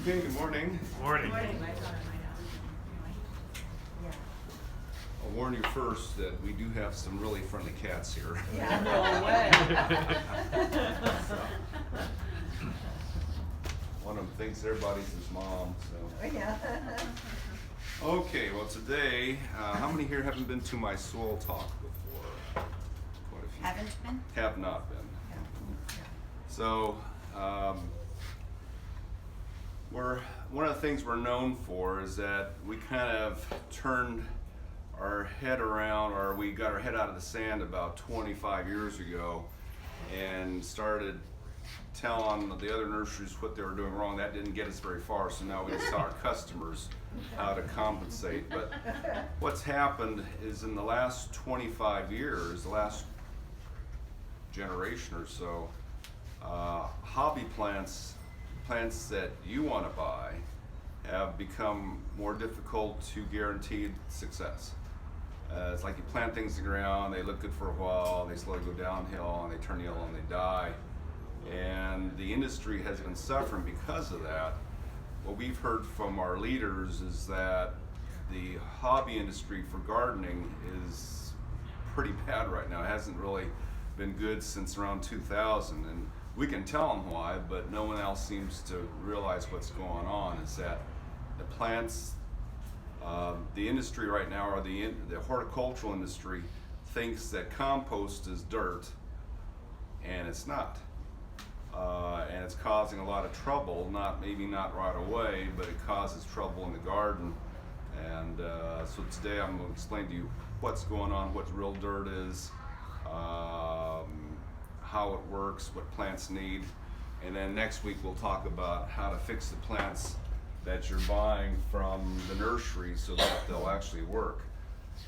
Okay, good morning. Morning. I'll warn you first that we do have some really friendly cats here. Yeah, no way. One of them thinks everybody's his mom, so. Yeah. Okay, well today, how many here haven't been to my soil talk before? Quite a few. Haven't been? Have not been. Yeah. So, one of the things we're known for is that we kind of turned our head around, or we got our head out of the sand about 25 years ago and started telling the other nurseries what they were doing wrong. That didn't get us very far, so now we just tell our customers how to compensate. But what's happened is in the last 25 years, the last generation or so, hobby plants that you want to buy have become more difficult to guarantee success. It's like you plant things in the ground, they look good for a while, they slowly go downhill and they turn yellow and they die. And the industry has been suffering because of that. What we've heard from our leaders is that the hobby industry for gardening is pretty bad right now. It hasn't really been good since around 2000. And we can tell them why, but no one else seems to realize what's going on. Is that the plants, the industry right now, or the horticultural industry, thinks that compost is dirt, and it's not. And it's causing a lot of trouble, maybe not right away, but it causes trouble in the garden. And so today I'm going to explain to you what's going on, what real dirt is, how it works, what plants need, and then next week we'll talk about how to fix the plants that you're buying from the nursery so that they'll actually work.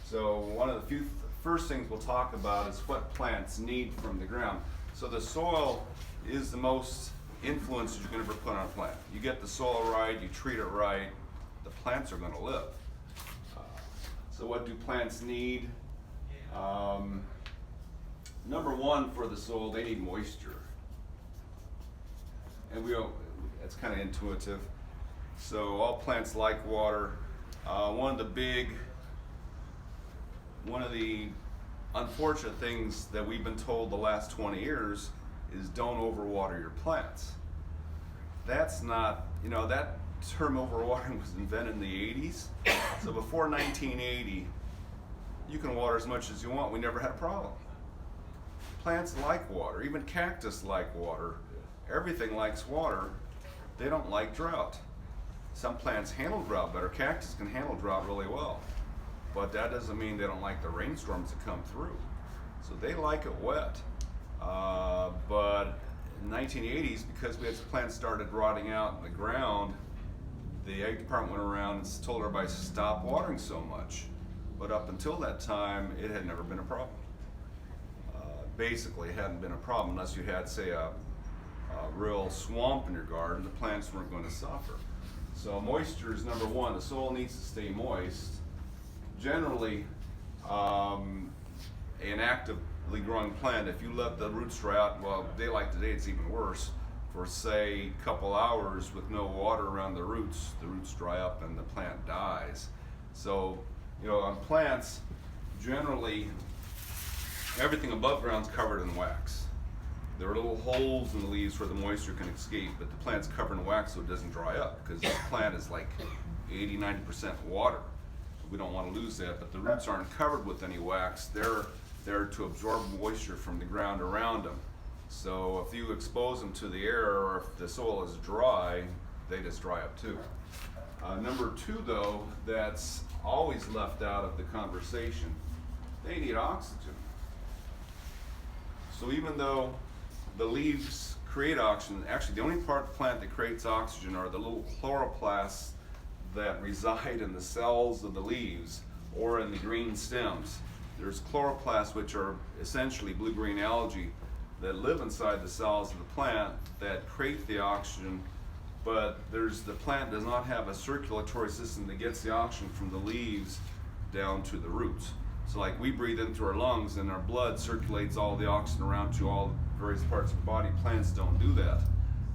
So one of the first things we'll talk about is what plants need from the ground. So the soil is the most influence you can ever put on a plant. You get the soil right, you treat it right, the plants are going to live. So what do plants need? Number one for the soil, they need moisture. And it's kind of intuitive. So all plants like water. One of the unfortunate things that we've been told the last 20 years is don't overwater your plants. That's not, that term overwatering was invented in the 80s. So before 1980, you can water as much as you want. We never had a problem. Plants like water, even cactus like water. Everything likes water. They don't like drought. Some plants handle drought better. Cactus can handle drought really well. But that doesn't mean they don't like the rainstorms that come through. So they like it wet. But in the 1980s, because we had some plants started rotting out in the ground, the Ag Department went around and told everybody to stop watering so much. But up until that time, it had never been a problem. Basically, it hadn't been a problem unless you had, say, a real swamp in your garden. The plants weren't going to suffer. So moisture is number one. The soil needs to stay moist. Generally, an actively growing plant, if you let the roots dry out, well, day like today, it's even worse. For say a couple hours with no water around the roots dry up and the plant dies. So, on plants, generally, everything above ground is covered in wax. There are little holes in the leaves where the moisture can escape, but the plant's covered in wax so it doesn't dry up, because this plant is like 80–90% water. We don't want to lose that, but the roots aren't covered with any wax. They're there to absorb moisture from the ground around them. So if you expose them to the air, or if the soil is dry, they just dry up too. Number two, though, that's always left out of the conversation, they need oxygen. So even though the leaves create oxygen, actually the only part of the plant that creates oxygen are the little chloroplasts that reside in the cells of the leaves or in the green stems. There's chloroplasts, which are essentially blue-green algae that live inside the cells of the plant that create the oxygen, but the plant does not have a circulatory system that gets the oxygen from the leaves down to the roots. So like we breathe in through our lungs and our blood circulates all the oxygen around to all various parts of the body. Plants don't do that.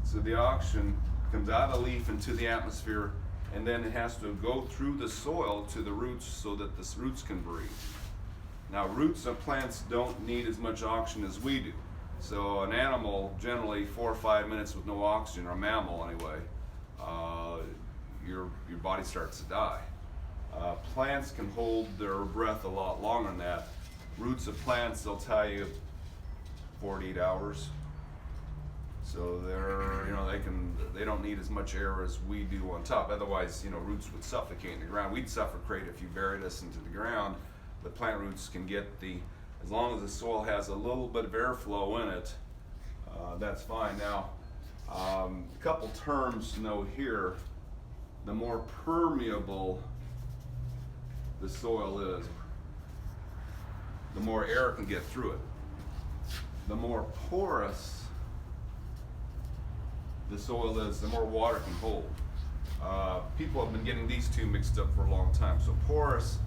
So the oxygen comes out of the leaf into the atmosphere, and then it has to go through the soil to the roots so that the roots can breathe. Now, roots of plants don't need as much oxygen as we do. So an animal, generally 4 or 5 minutes with no oxygen, or a mammal anyway, your body starts to die. Plants can hold their breath a lot longer than that. Roots of plants, they'll tell you 48 hours. So they don't need as much air as we do on top. Otherwise, roots would suffocate in the ground. We'd suffocate if you buried us into the ground. The plant roots can get as long as the soil has a little bit of airflow in it, that's fine. Now, a couple terms to know here. The more permeable the soil is, the more air can get through it. The more porous the soil is, the more water can hold. People have been getting these two mixed up for a long time. So porous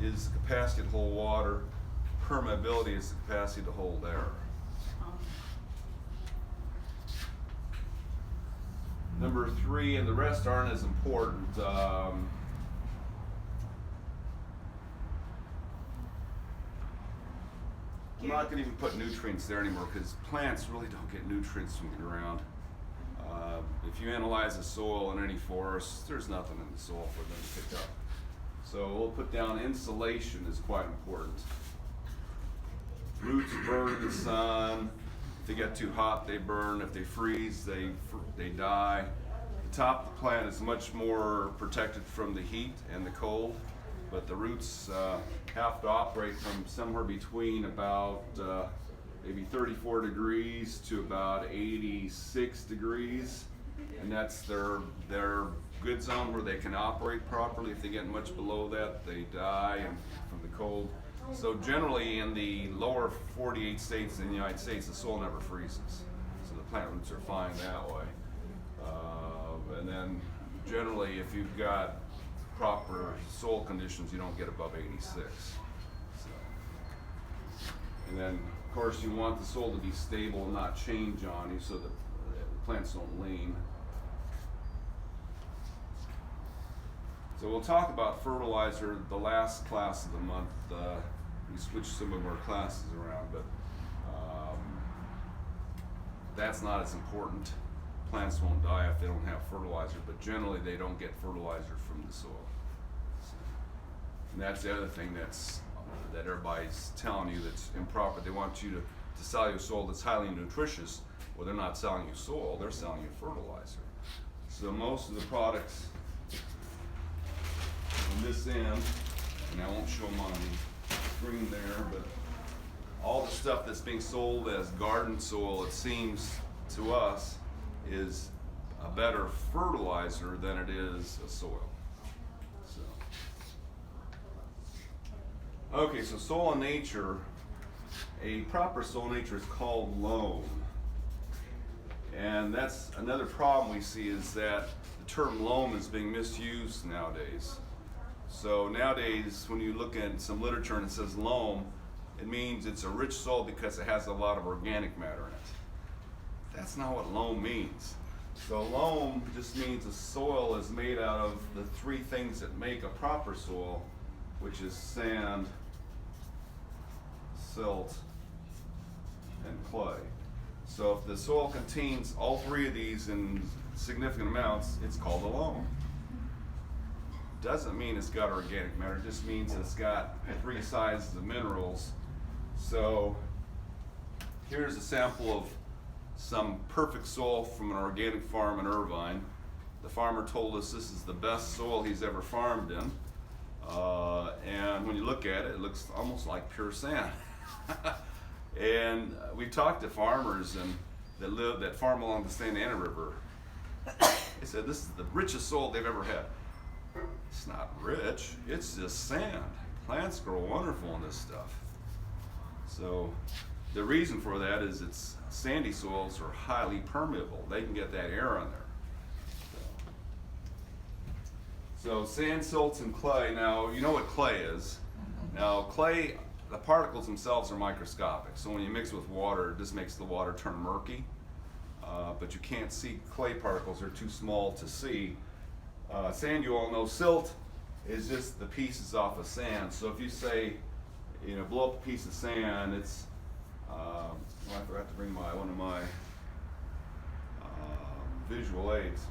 is the capacity to hold water. Permeability is the capacity to hold air. Number 3, and the rest aren't as important. I'm not going to even put nutrients there anymore because plants really don't get nutrients from the ground. If you analyze the soil in any forest, there's nothing in the soil for them to pick up. So we'll put down insulation is quite important. Roots burn in the sun. If they get too hot, they burn. If they freeze, they die. The top of the plant is much more protected from the heat and the cold, but the roots have to operate from somewhere between about maybe 34 degrees to about 86 degrees, and that's their good zone where they can operate properly. If they get much below that, they die from the cold. So generally in the lower 48 states in the United States, the soil never freezes. So the plant roots are fine that way. And then generally if you've got proper soil conditions, you don't get above 86. So, and then of course you want the soil to be stable and not change on you so that the plants don't lean. So we'll talk about fertilizer the last class of the month. We switched some of our classes around, but that's not as important. Plants won't die if they don't have fertilizer, but generally they don't get fertilizer from the soil. So, and that's the other thing that everybody's telling you that's improper. They want you to sell you soil that's highly nutritious. Well, they're not selling you soil, they're selling you fertilizer. So most of the products on this end, and I won't show them on the screen there, but all the stuff that's being sold as garden soil, it seems to us, is a better fertilizer than it is a soil. So, okay, so soil in nature, a proper soil in nature is called loam. And that's another problem we see, is that the term loam is being misused nowadays. So nowadays, when you look at some literature and it says loam, it means it's a rich soil because it has a lot of organic matter in it. That's not what loam means. So loam just means the soil is made out of the 3 things that make a proper soil, which is sand, silt, and clay. So if the soil contains all 3 of these in significant amounts, it's called a loam. Doesn't mean it's got organic matter, it just means it's got 3 sizes of minerals. So here's a sample of some perfect soil from an organic farm in Irvine. The farmer told us this is the best soil he's ever farmed in. And when you look at it, it looks almost like pure sand. And we talked to farmers that farm along the Santa Ana River. They said this is the richest soil they've ever had. It's not rich, it's just sand. Plants grow wonderful in this stuff. So the reason for that is it's sandy soils are highly permeable. They can get that air in there. So sand, silts, and clay. Now, you know what clay is. Now, clay, the particles themselves are microscopic. So when you mix with water, it just makes the water turn murky. but you can't see clay particles, they're too small to see. Sand, you all know, silt is just the pieces off of sand. So if you say, you know, blow up a piece of sand, it's, well, I forgot to bring one of my visual aids.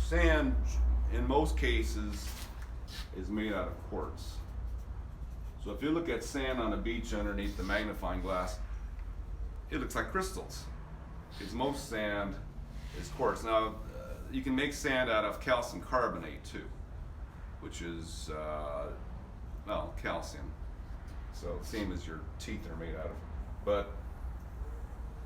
Sand, in most cases, is made out of quartz. So if you look at sand on a beach underneath the magnifying glass, it looks like crystals, because most sand is quartz. Now, you can make sand out of calcium carbonate too, which is, well, calcium. So same as your teeth are made out of. But,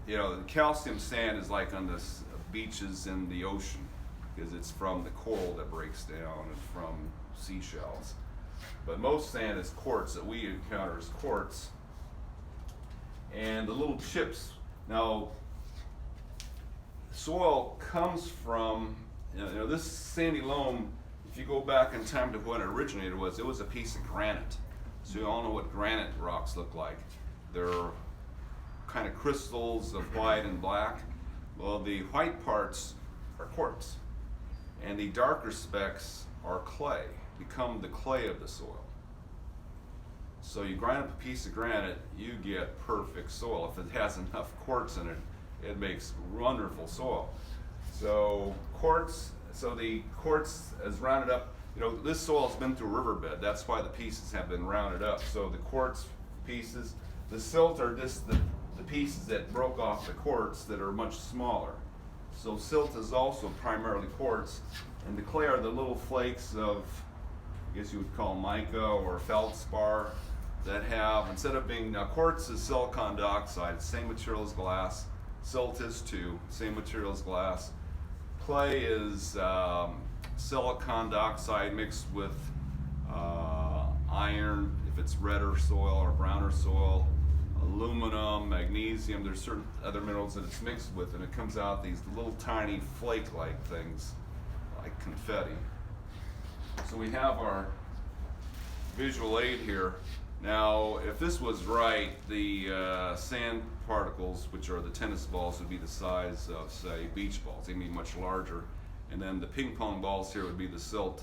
you know, the calcium sand is like on the beaches in the ocean, because it's from the coral that breaks down and from seashells. But most sand is quartz that we encounter as quartz. And the little chips, now soil comes from, you know, this sandy loam, if you go back in time to when it originated, it was a piece of granite. So you all know what granite rocks look like. They're kind of crystals of white and black. Well, the white parts are quartz, and the darker specks are clay, become the clay of the soil. So you grind up a piece of granite, you get perfect soil. If it has enough quartz in it, it makes wonderful soil. So quartz, so the quartz is rounded up. You know, this soil has been through a riverbed. That's why the pieces have been rounded up. So the quartz pieces, the silt are just the pieces that broke off the quartz that are much smaller. So silt is also primarily quartz, and the clay are the little flakes of, I guess you would call mica or feldspar, that have, instead of being, now quartz is silicon dioxide, same material as glass. Silt is too, same material as glass. Clay is silicon dioxide mixed with iron, if it's redder soil or browner soil, aluminum, magnesium. There's certain other minerals that it's mixed with, and it comes out these little tiny flake-like things, like confetti. So we have our visual aid here. Now, if this was right, the sand particles, which are the tennis balls, would be the size of, say, beach balls. They'd be much larger. And then the ping pong balls here would be the silt.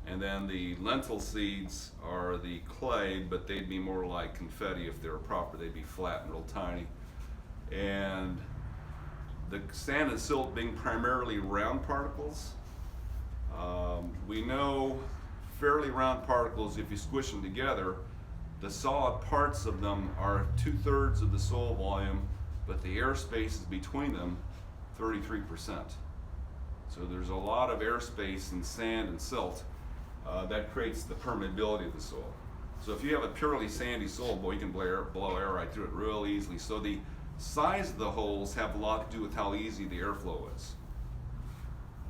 And then the lentil seeds are the clay, but they'd be more like confetti if they were proper. They'd be flat and real tiny. And the sand and silt being primarily round particles, we know fairly round particles, if you squish them together, the solid parts of them are 2/3 of the soil volume, but the air space is between them 33%. So there's a lot of airspace in sand and silt that creates the permeability of the soil. So if you have a purely sandy soil, boy, you can blow air right through it real easily. So the size of the holes have a lot to do with how easy the airflow is.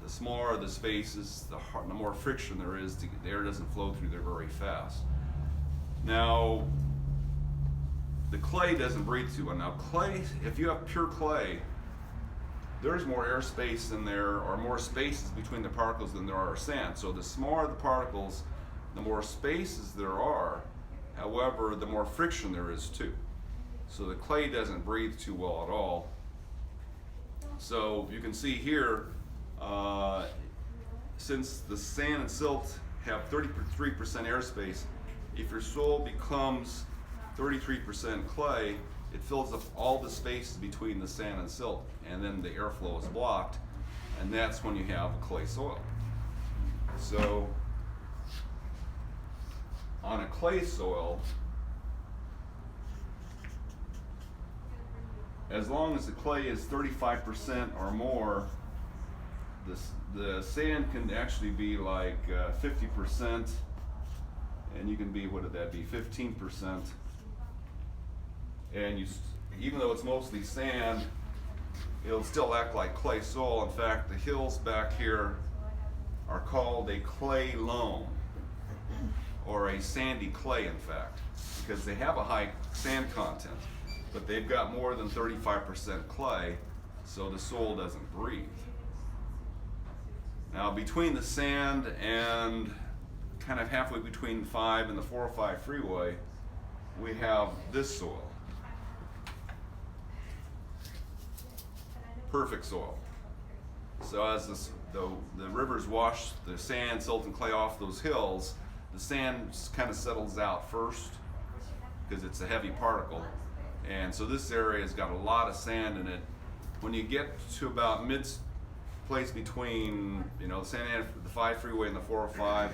The smaller the spaces, the more friction there is, the air doesn't flow through there very fast. Now, the clay doesn't breathe too well. Now clay, if you have pure clay, there's more airspace in there, or more spaces between the particles than there are sand. So the smaller the particles, the more spaces there are. However, the more friction there is too. So the clay doesn't breathe too well at all. So you can see here, since the sand and silt have 33% airspace, if your soil becomes 33% clay, it fills up all the spaces between the sand and silt, and then the airflow is blocked, and that's when you have clay soil. So on a clay soil, as long as the clay is 35% or more, the sand can actually be like 50%, and you can be, what would that be, 15%. And even though it's mostly sand, it'll still act like clay soil. In fact, the hills back here are called a clay loam, or a sandy clay, in fact, because they have a high sand content, but they've got more than 35% clay, so the soil doesn't breathe. Now, between the sand and kind of halfway between 5 and the 405 freeway, we have this soil. perfect soil. So as the rivers wash the sand, silt, and clay off those hills, the sand kind of settles out first because it's a heavy particle. And so this area has got a lot of sand in it. When you get to about mid-place between, the Santa Ana, the 5 freeway and the 405,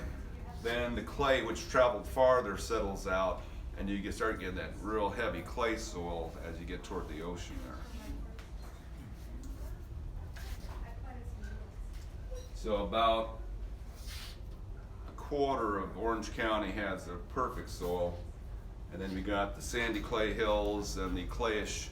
then the clay, which traveled farther, settles out, and you start getting that real heavy clay soil as you get toward the ocean there. So about a quarter of Orange County has a perfect soil, and then we got the sandy clay hills and the clayish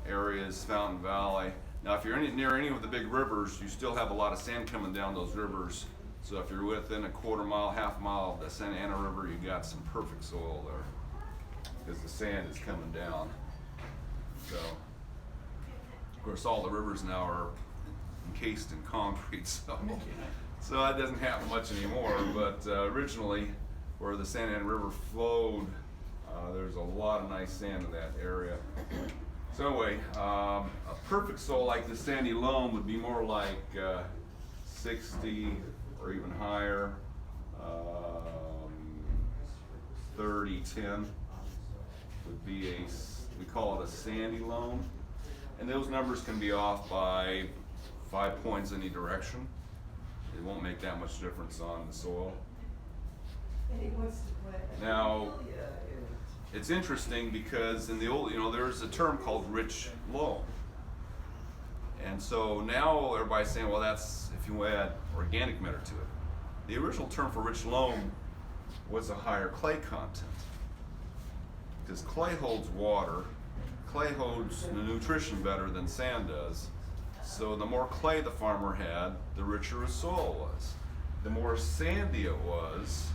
areas, Fountain Valley. Now if you're near any of the big rivers, you still have a lot of sand coming down those rivers. So if you're within a quarter mile, half mile of the Santa Ana River, you got some perfect soil there because the sand is coming down. So of course all the rivers now are encased in concrete, so that doesn't happen much anymore. But originally, where the Santa Ana River flowed, there's a lot of nice sand in that area. So anyway, a perfect soil like the sandy loam would be more like 60 or even higher, 30-10 would be we call it a sandy loam, and those numbers can be off by 5 points any direction. It won't make that much difference on the soil. Now, it's interesting because in the old, there's a term called rich loam. And so now everybody's saying, well, that's if you add organic matter to it. The original term for rich loam was a higher clay content. Because clay holds water, clay holds the nutrition better than sand does. So the more clay the farmer had, the richer his soil was. The more sandy it was,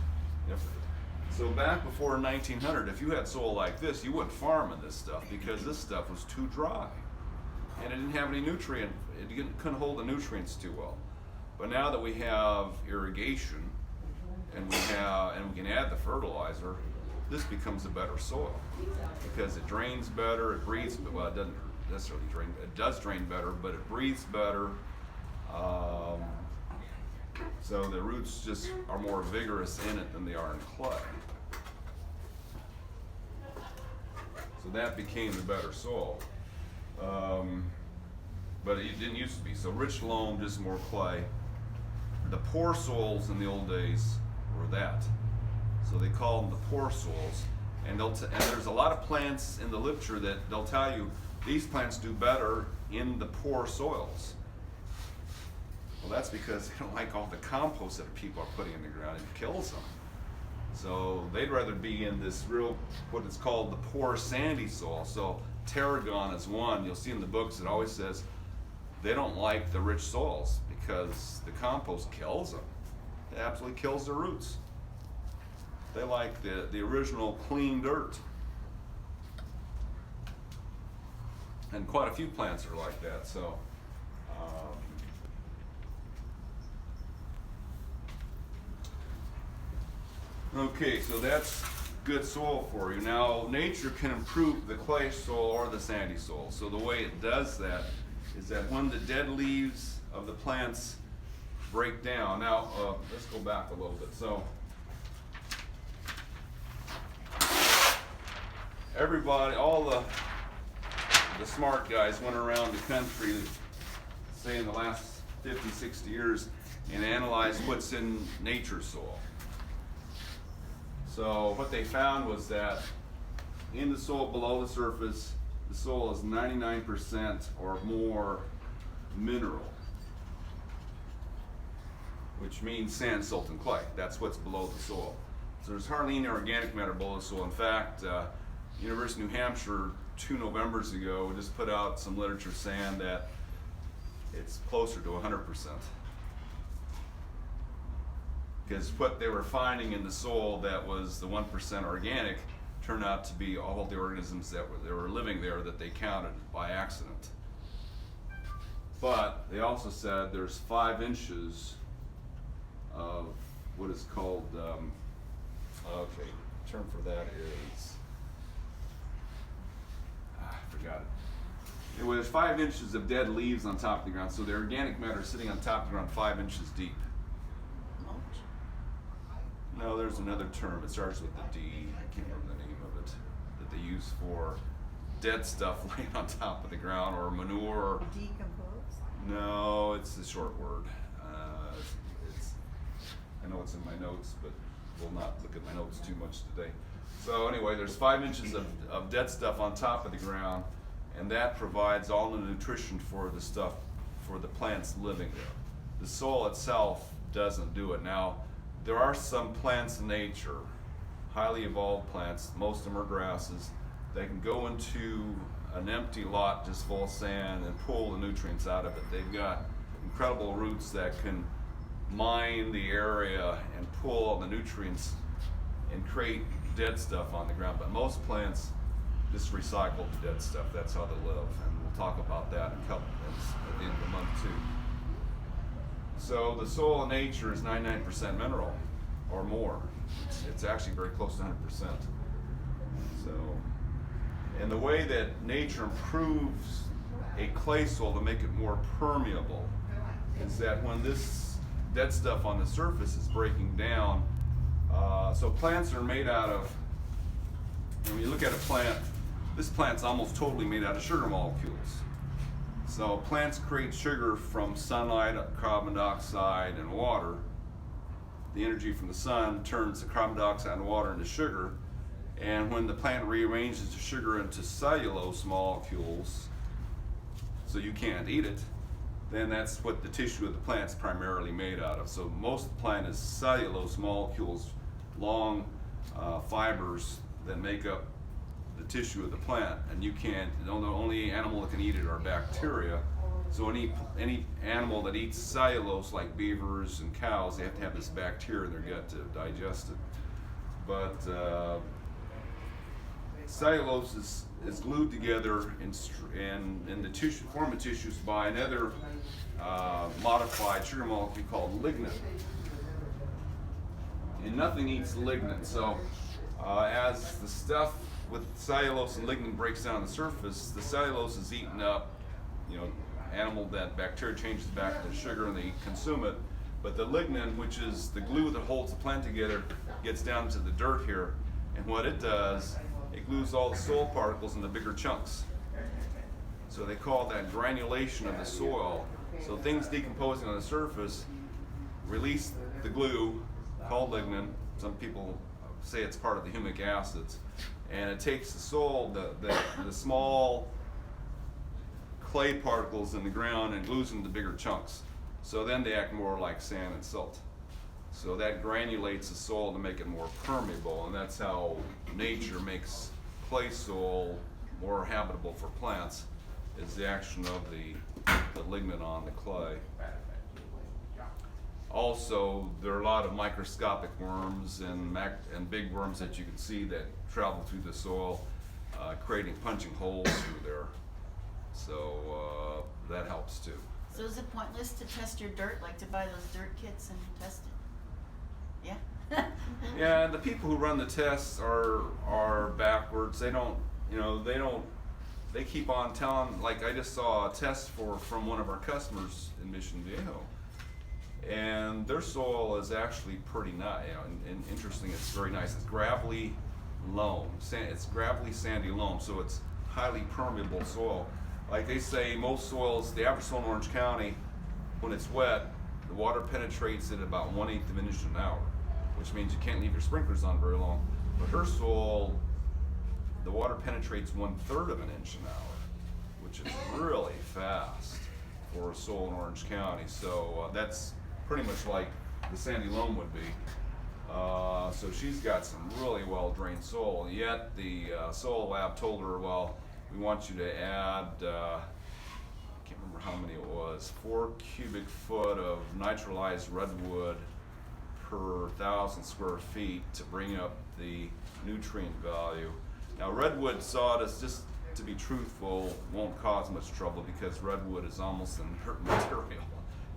so back before 1900, if you had soil like this, you wouldn't farm in this stuff because this stuff was too dry. And it didn't have any nutrient, couldn't hold the nutrients too well. But now that we have irrigation and we can add the fertilizer, this becomes a better soil because it drains better, it breathes, well, it doesn't necessarily drain, it does drain better, but it breathes better. So the roots just are more vigorous in it than they are in clay. So that became the better soil. But it didn't used to be. So rich loam, just more clay. The poor soils in the old days were that. So they call them the poor soils. And there's a lot of plants in the literature that they'll tell you these plants do better in the poor soils. Well, that's because they don't like all the compost that people are putting in the ground. It kills them. So they'd rather be in this what is called the poor sandy soil. So tarragon is one. You'll see in the books it always says they don't like the rich soils because the compost kills them. It absolutely kills their roots. They like the original clean dirt. And quite a few plants are like that. So okay, so that's good soil for you. Now, nature can improve the clay soil or the sandy soil. So the way it does that is that when the dead leaves of the plants break down. Now, let's go back a little bit. So everybody, all the smart guys went around the country, say in the last 50, 60 years, and analyzed what's in nature's soil. So what they found was that in the soil below the surface, the soil is 99% or more mineral, which means sand, silt, and clay. That's what's below the soil. So there's hardly any organic matter below the soil. In fact, University of New Hampshire 2 Novembers ago just put out some literature saying that it's closer to 100%. Because what they were finding in the soil that was the 1% organic turned out to be all the organisms that were living there that they counted by accident. But they also said there's 5 inches of what is called, okay, the term for that is, I forgot it. Anyway, there's 5 inches of dead leaves on top of the ground, so the organic matter is sitting on top of the ground 5 inches deep. Mulch? No, there's another term. It starts with the D. I can't remember the name of it. That they use for dead stuff laying on top of the ground, or manure. Decompose? No, it's a short word. I know it's in my notes, but we'll not look at my notes too much today. So anyway, there's 5 inches of dead stuff on top of the ground, and that provides all the nutrition for the stuff, for the plants living there. The soil itself doesn't do it. Now, there are some plants in nature, highly evolved plants, most of them are grasses, that can go into an empty lot just full of sand and pull the nutrients out of it. They've got incredible roots that can mine the area and pull all the nutrients and create dead stuff on the ground. But most plants just recycle the dead stuff. That's how they live, and we'll talk about that in a couple minutes at the end of the month too. So the soil in nature is 99% mineral or more. It's actually very close to 100%. So, and the way that nature improves a clay soil to make it more permeable is that when this dead stuff on the surface is breaking down, so plants are made out of, when you look at a plant, this plant's almost totally made out of sugar molecules. So plants create sugar from sunlight, carbon dioxide, and water. The energy from the sun turns the carbon dioxide and water into sugar, and when the plant rearranges the sugar into cellulose molecules, so you can't eat it, then that's what the tissue of the plant's primarily made out of. So most of the plant is cellulose molecules, long fibers that make up the tissue of the plant, and you can't, the only animal that can eat it are bacteria. So any animal that eats cellulose, like beavers and cows, they have to have this bacteria in their gut to digest it. But cellulose is glued together in the tissue, form of tissues by another modified sugar molecule called lignin. And nothing eats lignin. So as the stuff with cellulose and lignin breaks down on the surface, the cellulose is eaten up, that bacteria changes back to sugar and they consume it. But the lignin, which is the glue that holds the plant together, gets down to the dirt here. And what it does, it glues all the soil particles into bigger chunks. So they call that granulation of the soil. So things decomposing on the surface release the glue called lignin. Some people say it's part of the humic acids. And it takes the soil, the small clay particles in the ground, and glues them to bigger chunks. So then they act more like sand and silt. So that granulates the soil to make it more permeable, and that's how nature makes clay soil more habitable for plants, is the action of the lignin on the clay. Also, there are a lot of microscopic worms and big worms that you can see that travel through the soil, creating punching holes through there. So that helps too. So is it pointless to test your dirt, like to buy those dirt kits and test it? Yeah? Yeah, the people who run the tests are backwards. They don't, they keep on telling, like I just saw a test from one of our customers in Mission Viejo. And their soil is actually pretty nice, and interesting. It's very nice. It's gravelly loam. It's gravelly, sandy loam, so it's highly permeable soil. Like they say, most soils, the average soil in Orange County, when it's wet, the water penetrates at about 1/8 of an inch an hour, which means you can't leave your sprinklers on very long. But her soil, the water penetrates 1/3 of an inch an hour, which is really fast for a soil in Orange County. So that's pretty much like the sandy loam would be. So she's got some really well drained soil, and yet the soil lab told her, well, we want you to add, I can't remember how many it was, 4 cubic foot of nitrolyzed redwood per 1,000 square feet to bring up the nutrient value. Now redwood sawdust, just to be truthful, won't cause much trouble because redwood is almost an inert material.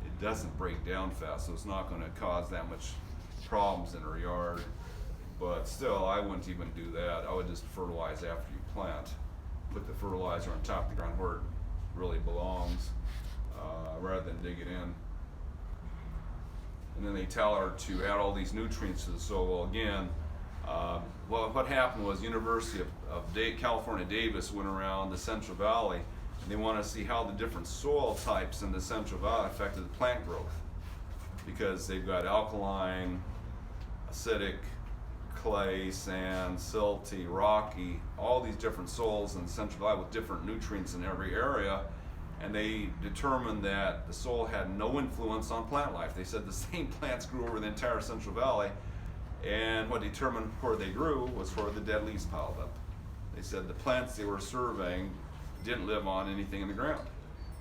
It doesn't break down fast, so it's not going to cause that much problems in her yard. But still, I wouldn't even do that. I would just fertilize after you plant. Put the fertilizer on top of the ground where really belongs, rather than dig it in. And then they tell her to add all these nutrients to the soil. Well, again, well, what happened was University of California, Davis went around the Central Valley, and they want to see how the different soil types in the Central Valley affected the plant growth, because they've got alkaline, acidic, clay, sand, silty, rocky, all these different soils in the Central Valley with different nutrients in every area. And they determined that the soil had no influence on plant life. They said the same plants grew over the entire Central Valley, and what determined where they grew was where the dead leaves piled up. They said the plants they were surveying didn't live on anything in the ground.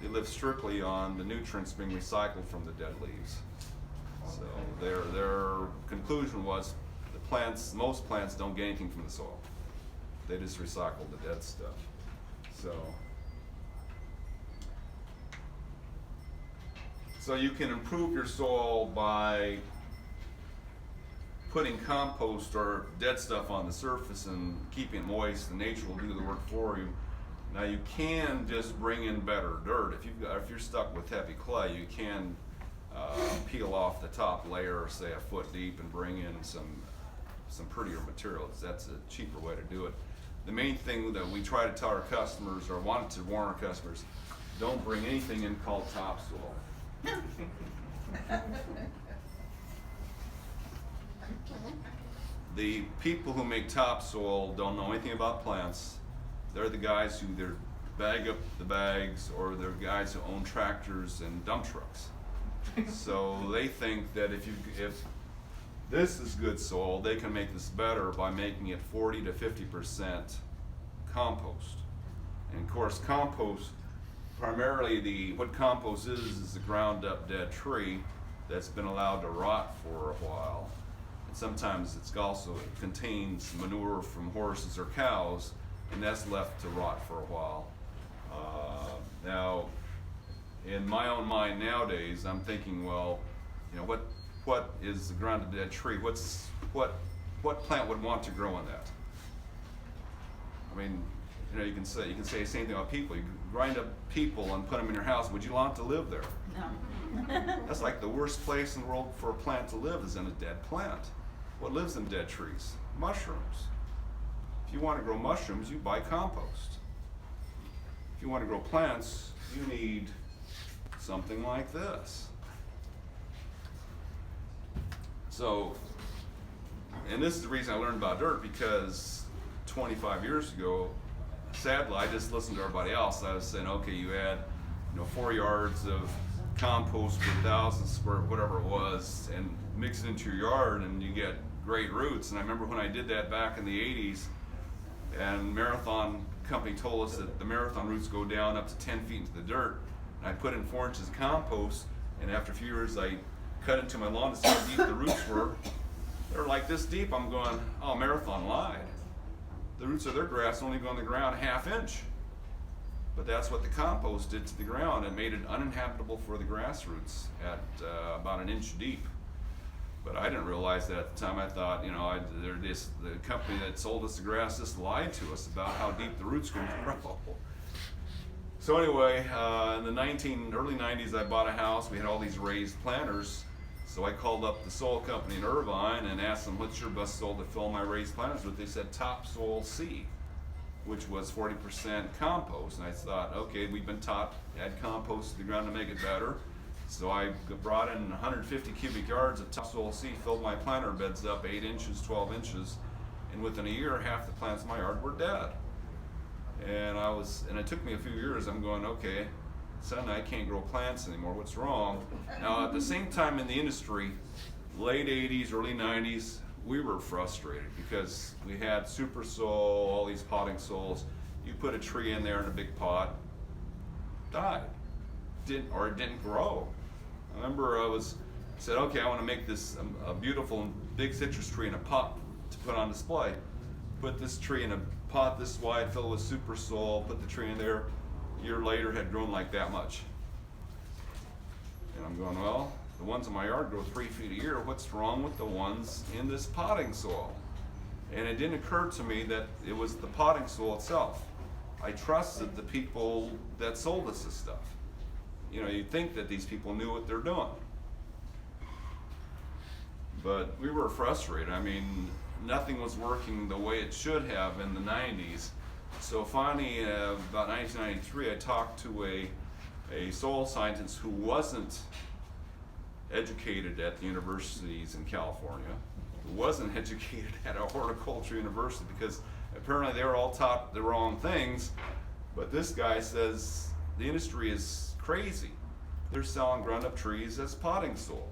They lived strictly on the nutrients being recycled from the dead leaves. So their conclusion was most plants don't get anything from the soil. They just recycle the dead stuff. So you can improve your soil by putting compost or dead stuff on the surface and keeping it moist. The nature will do the work for you. Now you can just bring in better dirt. If you're stuck with heavy clay, you can peel off the top layer, say a foot deep, and bring in some prettier materials. That's a cheaper way to do it. The main thing that we try to tell our customers, or wanted to warn our customers, don't bring anything in called topsoil. The people who make topsoil don't know anything about plants. They're the guys who either bag up the bags, or they're guys who own tractors and dump trucks. So they think that if this is good soil, they can make this better by making it 40 to 50% compost. And of course, compost, primarily what compost is a ground up dead tree that's been allowed to rot for a while. And sometimes it contains manure from horses or cows, and that's left to rot for a while. Now, in my own mind nowadays, I'm thinking, well, what is the ground up dead tree? What plant would want to grow in that? I mean, you can say the same thing about people. You grind up people and put them in your house. Would you want to live there? No. That's like the worst place in the world for a plant to live, is in a dead plant. What lives in dead trees? Mushrooms. If you want to grow mushrooms, you buy compost. If you want to grow plants, you need something like this. So, and this is the reason I learned about dirt, because 25 years ago, sadly, I just listened to everybody else. I was saying, okay, you add 4 yards of compost per 1,000 square, whatever it was, and mix it into your yard, and you get great roots. And I remember when I did that back in the 80s, and Marathon Company told us that the marathon roots go down up to 10 feet into the dirt. And I put in 4 inches of compost, and after a few years, I cut into my lawn to see how deep the roots were. They're like this deep. I'm going, oh, Marathon lied. The roots of their grass only go on the ground 1/2 inch. But that's what the compost did to the ground. It made it uninhabitable for the grass roots at about 1 inch deep. But I didn't realize that at the time. I thought, the company that sold us the grass just lied to us about how deep the roots could grow. So anyway, in the early 90s, I bought a house. We had all these raised planters. So I called up the soil company in Irvine and asked them, what's your best soil to fill my raised planters with? They said topsoil C, which was 40% compost. And I thought, okay, we've been taught to add compost to the ground to make it better. So I brought in 150 cubic yards of topsoil C, filled my planter beds up 8 inches, 12 inches, and within a year, half the plants in my yard were dead. And it took me a few years. I'm going, okay, suddenly I can't grow plants anymore. What's wrong? Now, at the same time in the industry, late 80s, early 90s, we were frustrated because we had super soil, all these potting soils. You put a tree in there in a big pot, died, it didn't grow. I remember said, okay, I want to make this a beautiful big citrus tree in a pot to put on display. Put this tree in a pot this wide, filled with super soil, put the tree in there. A year later, had grown like that much. And I'm going, well, the ones in my yard grow 3 feet a year. What's wrong with the ones in this potting soil? And it didn't occur to me that it was the potting soil itself. I trusted the people that sold us this stuff. You know, you'd think that these people knew what they're doing. But we were frustrated. I mean, nothing was working the way it should have in the 90s. So finally, about 1993, I talked to a soil scientist who wasn't educated at the universities in California, who wasn't educated at a horticulture university, because apparently they were all taught the wrong things. But this guy says the industry is crazy. They're selling ground up trees as potting soil.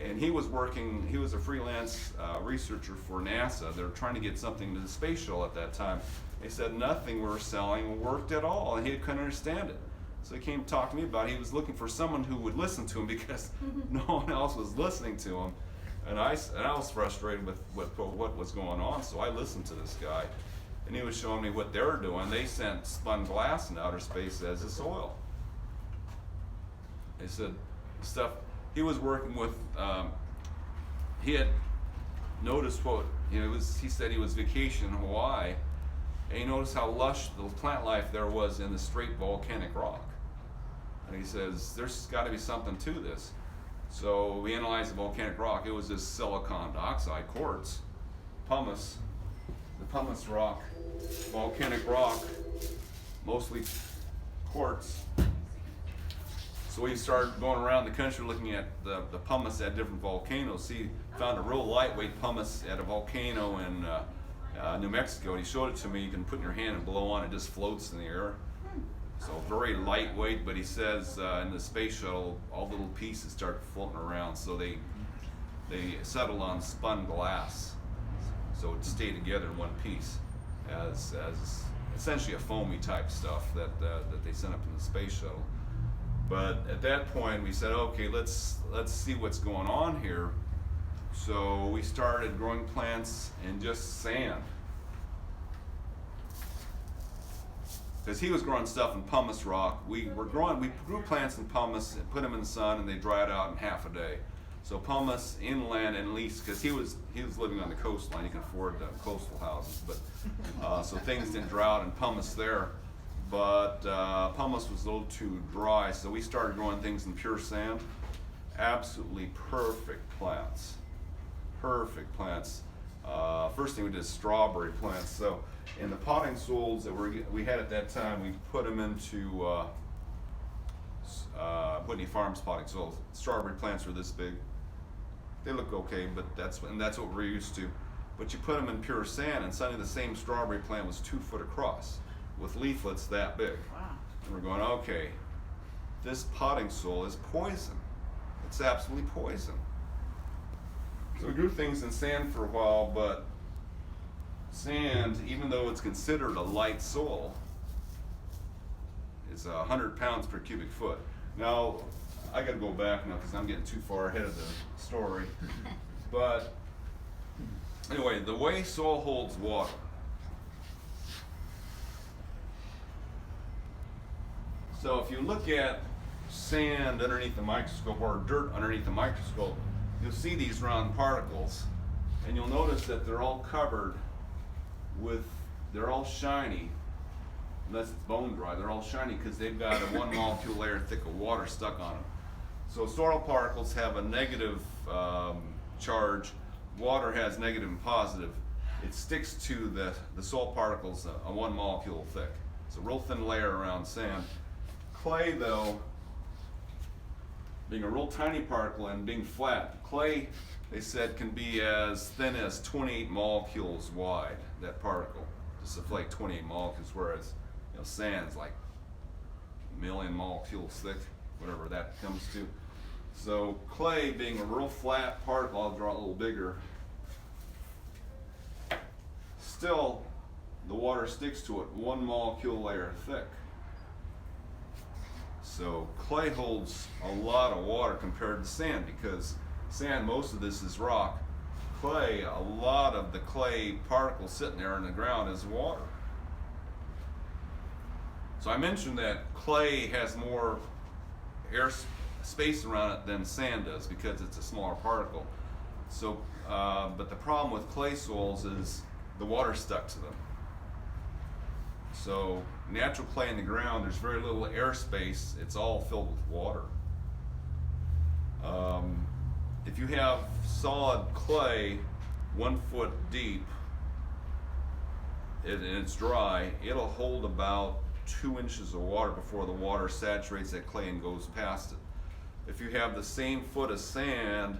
And he was a freelance researcher for NASA. They were trying to get something to the space shuttle at that time. They said nothing we were selling worked at all, and he couldn't understand it. So he came to talk to me about it. He was looking for someone who would listen to him because no one else was listening to him. And I was frustrated with what was going on, so I listened to this guy. And he was showing me what they were doing. They sent spun glass in outer space as a soil. They said stuff. He was working with, he had noticed what, he said he was vacationing in Hawaii, and he noticed how lush the plant life there was in the straight volcanic rock. And he says, there's got to be something to this. So we analyzed the volcanic rock. It was this silicon dioxide quartz, pumice, the pumice rock, volcanic rock, mostly quartz. So we started going around the country looking at the pumice at different volcanoes. He found a real lightweight pumice at a volcano in New Mexico. And he showed it to me. You can put in your hand and blow on it, just floats in the air. So very lightweight, but he says in the space shuttle, all little pieces start floating around. So they settled on spun glass. So it stayed together in one piece as essentially a foamy type stuff that they sent up in the space shuttle. But at that point, we said, okay, let's see what's going on here. So we started growing plants in just sand. Because he was growing stuff in pumice rock. We grew plants in pumice and put them in the sun, and they dried out in half a day. So pumice inland, and at least because he was living on the coastline, he can afford the coastal houses, but so things didn't dry out in pumice there. But pumice was a little too dry, so we started growing things in pure sand. Absolutely perfect plants. Perfect plants. First thing we did is strawberry plants. So in the potting soils that we had at that time, we put them into Whitney Farms potting soils. Strawberry plants were this big. They look okay, but that's what we're used to. But you put them in pure sand, and suddenly the same strawberry plant was 2 foot across, with leaflets that big. Wow. And we're going, okay, this potting soil is poison. It's absolutely poison. So we grew things in sand for a while, but sand, even though it's considered a light soil, is 100 pounds per cubic foot. Now, I gotta go back now because I'm getting too far ahead of the story. But anyway, the way soil holds water. So if you look at sand underneath the microscope or dirt underneath the microscope, you'll see these round particles, and you'll notice that they're all covered with, they're all shiny, unless it's bone dry, they're all shiny because they've got a 1 molecule layer thick of water stuck on them. So soil particles have a negative charge, water has negative and positive. It sticks to the soil particles a 1 molecule thick. It's a real thin layer around sand. Clay, though, being a real tiny particle and being flat, clay, they said, can be as thin as 28 molecules wide, that particle. Just like 28 molecules, whereas sand's like 1 million molecules thick, whatever that comes to. So clay, being a real flat particle, I'll draw it a little bigger, still the water sticks to it 1 molecule layer thick. So clay holds a lot of water compared to sand, because sand, most of this is rock. Clay, a lot of the clay particles sitting there in the ground is water. So I mentioned that clay has more air space around it than sand does because it's a smaller particle. So, but the problem with clay soils is the water stuck to them. So natural clay in the ground, there's very little airspace. It's all filled with water. If you have solid clay 1 foot deep and it's dry, it'll hold about 2 inches of water before the water saturates that clay and goes past it. If you have the same foot of sand,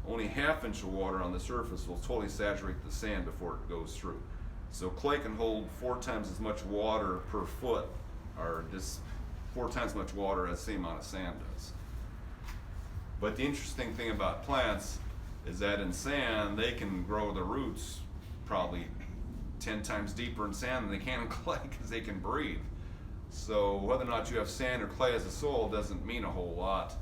only ½ inch of water on the surface will totally saturate the sand before it goes through. So clay can hold 4 times as much water per foot, or just 4 times as much water as the same amount of sand does. But the interesting thing about plants is that in sand, they can grow the roots probably 10 times deeper in sand than they can in clay because they can breathe. So whether or not you have sand or clay as a soil doesn't mean a whole lot,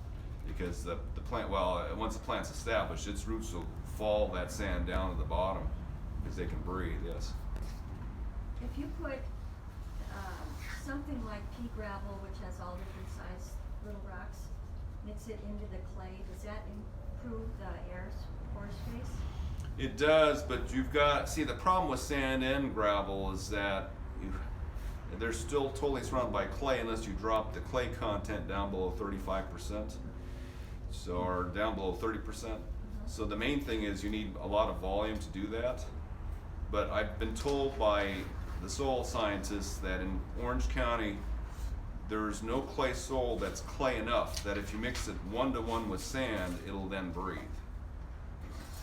because the plant, well, once the plant's established, its roots will fall that sand down to the bottom because they can breathe, yes. If you put something like pea gravel, which has all different sized little rocks, mix it into the clay, does that improve the air pore space? It does, but you've got, see, the problem with sand and gravel is that they're still totally surrounded by clay unless you drop the clay content down below 35%, so, or down below 30%. So the main thing is you need a lot of volume to do that. But I've been told by the soil scientists that in Orange County, there's no clay soil that's clay enough that if you mix it 1-to-1 with sand, it'll then breathe.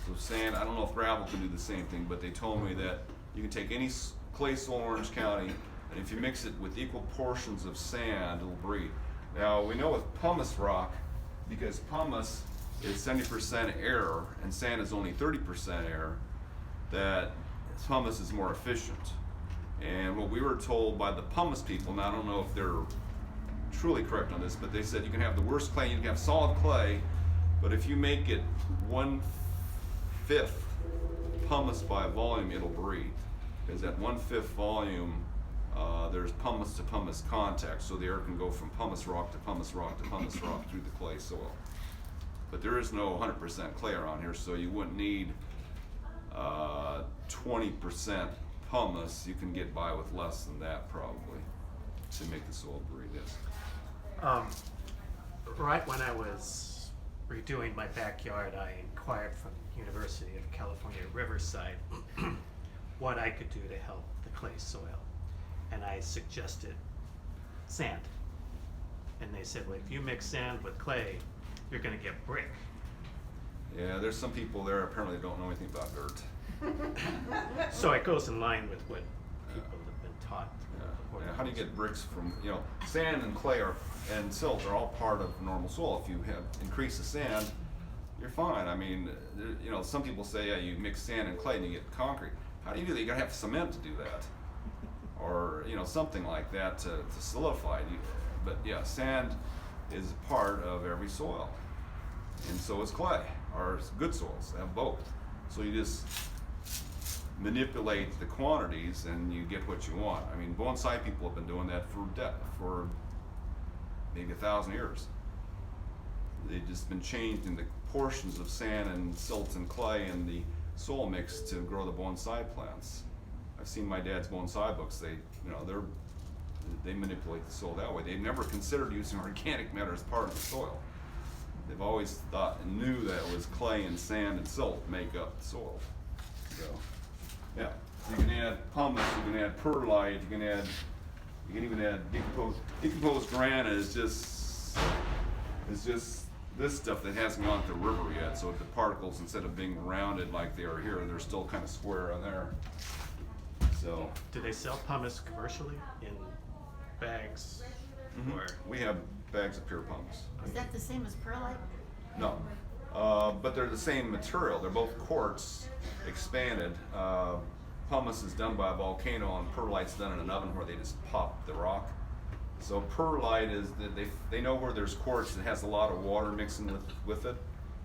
So sand, I don't know if gravel can do the same thing, but they told me that you can take any clay soil in Orange County, and if you mix it with equal portions of sand, it'll breathe. Now, we know with pumice rock, because pumice is 70% air and sand is only 30% air, that pumice is more efficient. And what we were told by the pumice people, and I don't know if they're truly correct on this, but they said you can have the worst clay, you can have solid clay, but if you make it 1/5 pumice by volume, it'll breathe. Because at 1/5 volume, there's pumice to pumice contact, so the air can go from pumice rock to pumice rock to pumice rock through the clay soil. But there is no 100% clay around here, so you wouldn't need 20% pumice. You can get by with less than that probably to make the soil breathe. Yes. Right when I was redoing my backyard, I inquired from the University of California, Riverside, what I could do to help the clay soil. And I suggested sand. And they said, well, if you mix sand with clay, you're gonna get brick. Yeah, there's some people there apparently don't know anything about dirt. So it goes in line with what people have been taught. Yeah. How do you get bricks from, sand and clay and silt are all part of normal soil. If you have increased the sand, you're fine. I mean, some people say, yeah, you mix sand and clay and you get concrete. How do you do that? You gotta have cement to do that. Or, something like that to solidify it. But yeah, sand is a part of every soil. And so is clay, or good soils have both. So you just manipulate the quantities and you get what you want. I mean, bonsai people have been doing that for maybe 1,000 years. They've just been changing the portions of sand and silt and clay and the soil mix to grow the bonsai plants. I've seen my dad's bonsai books. They manipulate the soil that way. They've never considered using organic matter as part of the soil. They've always thought and knew that it was clay and sand and silt make up the soil. So, yeah, you can add pumice, you can add perlite, you can even add decomposed granite. Is just this stuff that hasn't gone through the river yet. So the particles, instead of being rounded like they are here, they're still kind of square on there. So. Do they sell pumice commercially in bags? Mm-hmm. Or We have bags of pure pumice. Is that the same as perlite? No, but they're the same material. They're both quartz expanded. Pumice is done by a volcano, and perlite's done in an oven where they just pop the rock. So perlite is that they know where there's quartz that has a lot of water mixing with it,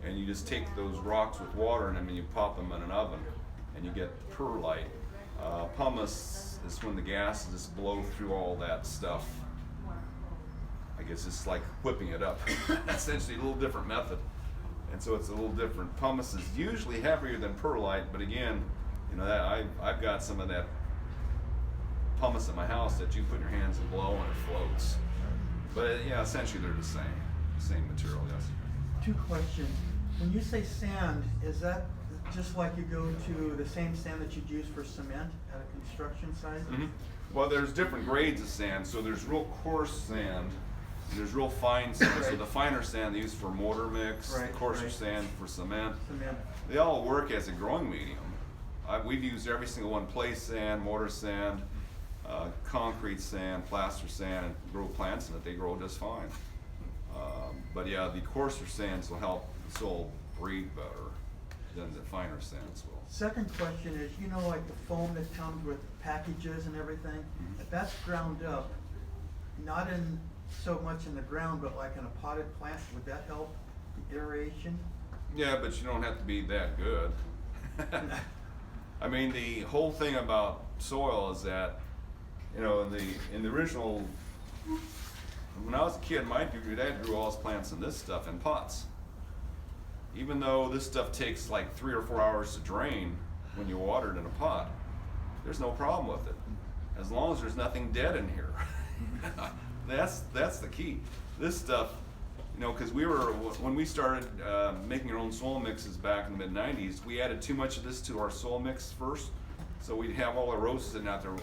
and you just take those rocks with water in them and you pop them in an oven, and you get perlite. Pumice is when the gases just blow through all that stuff. I guess it's like whipping it up. Essentially a little different method. And so it's a little different. Pumice is usually heavier than perlite, but again, I've got some of that pumice at my house that you put your hands and blow and it floats. But yeah, essentially they're the same material, yes. Two questions. When you say sand, is that just like you go to the same sand that you'd use for cement at a construction site? Mhm. Well, there's different grades of sand. So there's real coarse sand, and there's real fine sand. So the finer sand they use for mortar mix, the Right, coarser right. sand for cement. Cement. They all work as a growing medium. We've used every single one: clay sand, mortar sand, concrete sand, plaster sand, and grow plants in it. They grow just fine. But yeah, the coarser sands will help the soil breathe better than the finer sands will. Second question is, you know, like the foam that comes with packages and everything, if that's ground up, not in so much in the ground, but like in a potted plant, would that help the aeration? Yeah, but you don't have to be that good. I mean, the whole thing about soil is that, you know, in the original, when I was a kid, my dad grew all his plants in this stuff in pots. Even though this stuff takes like 3 or 4 hours to drain when you water it in a pot, there's no problem with it, as long as there's nothing dead in here. That's the key. This stuff, you know, because when we started making our own soil mixes back in the mid-90s, we added too much of this to our soil mix first, so we'd have all the roses sitting out there. An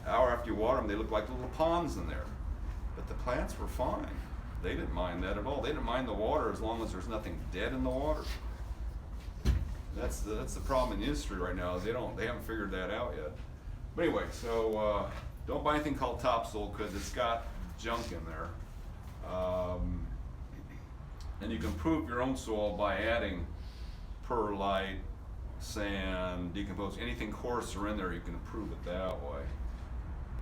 hour after you water them, they look like little ponds in there. But the plants were fine. They didn't mind that at all. They didn't mind the water as long as there's nothing dead in the water. That's the problem in the industry right now, is they haven't figured that out yet. But anyway, so don't buy anything called topsoil because it's got junk in there. And you can improve your own soil by adding perlite, sand, decomposed, anything coarser in there, you can improve it that way.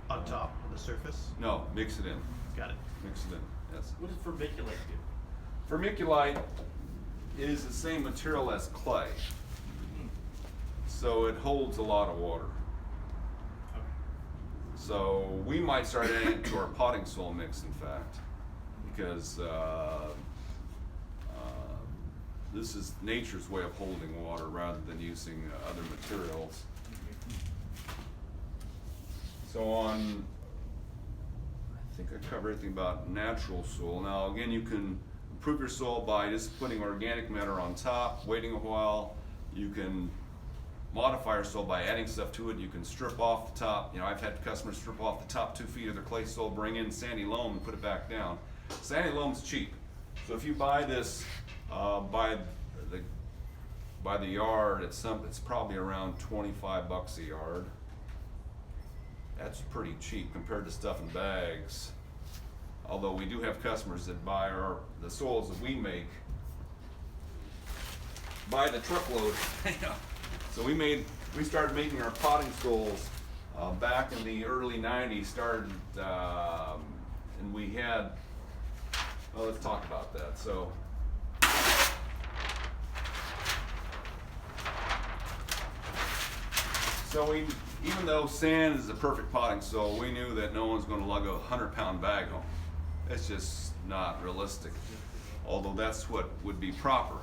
On top, on the surface? No, mix it in. Got it. Mix it in, yes. What does vermiculite do? Vermiculite is the same material as clay, so it holds a lot of water. Okay. So we might start adding it to our potting soil mix, in fact, because this is nature's way of holding water rather than using other materials. So I think I covered everything about natural soil. Now again, you can improve your soil by just putting organic matter on top, waiting a while. You can modify your soil by adding stuff to it. You can strip off the top. You know, I've had customers strip off the top 2 feet of their clay soil, bring in sandy loam and put it back down. Sandy loam's cheap. So if you buy this by the yard, it's probably around $25 a yard. That's pretty cheap compared to stuff in bags. Although we do have customers that buy the soils that we make by the truckload. So we started making our potting soils back in the early '90s. And we had. Well, let's talk about that. So even though sand is the perfect potting soil, we knew that no one's going to lug a 100-pound bag home. It's just not realistic, although that's what would be proper.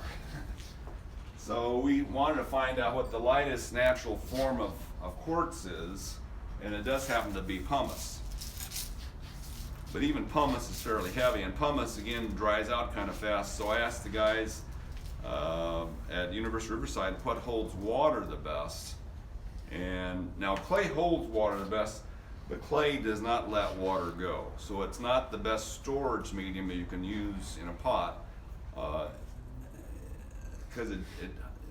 So we wanted to find out what the lightest natural form of quartz is, and it does happen to be pumice. But even pumice is fairly heavy, and pumice again dries out kind of fast. So I asked the guys at University of Riverside what holds water the best. And now clay holds water the best, but clay does not let water go. So it's not the best storage medium that you can use in a pot, because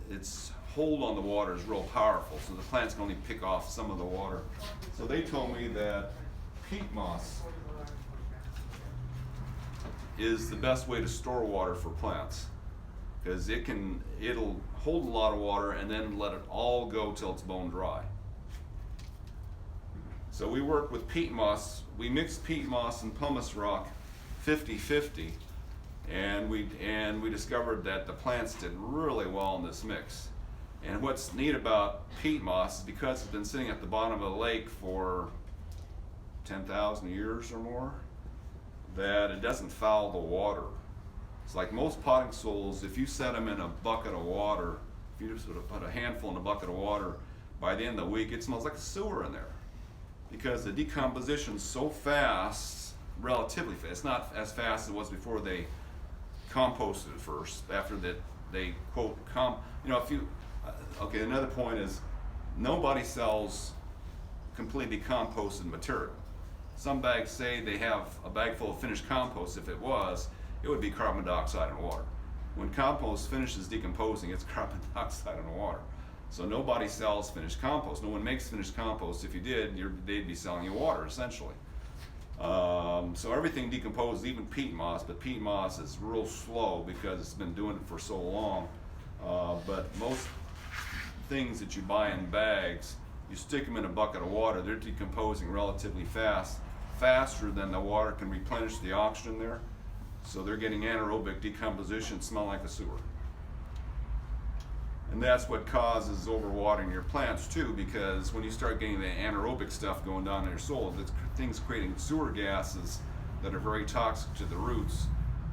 its hold on the water is real powerful. So the plants can only pick off some of the water. So they told me that peat moss is the best way to store water for plants, because it'll hold a lot of water and then let it all go till it's bone dry. So we worked with peat moss. We mixed peat moss and pumice rock 50-50, and we discovered that the plants did really well in this mix. And what's neat about peat moss is because it's been sitting at the bottom of a lake for 10,000 years or more, that it doesn't foul the water. It's like most potting soils, if you set them in a bucket of water, if you just put a handful in a bucket of water, by the end of the week it smells like a sewer in there. because the decomposition's so fast, relatively fast. It's not as fast as it was before they composted it first. After that, they quote if you okay. Another point is nobody sells completely composted material. Some bags say they have a bag full of finished compost. If it would be carbon dioxide and water. When compost finishes decomposing, it's carbon dioxide and water. So nobody sells finished compost. No one makes finished compost. If you did, they'd be selling you water, essentially. So everything decomposes, even peat moss, but peat moss is real slow because it's been doing it for so long. But most things that you buy in bags, you stick them in a bucket of water, they're decomposing relatively fast, faster than the water can replenish the oxygen there. So they're getting anaerobic decomposition, smell like a sewer. And that's what causes overwatering your plants too, because when you start getting the anaerobic stuff going down in your soil, that's things creating sewer gases that are very toxic to the roots,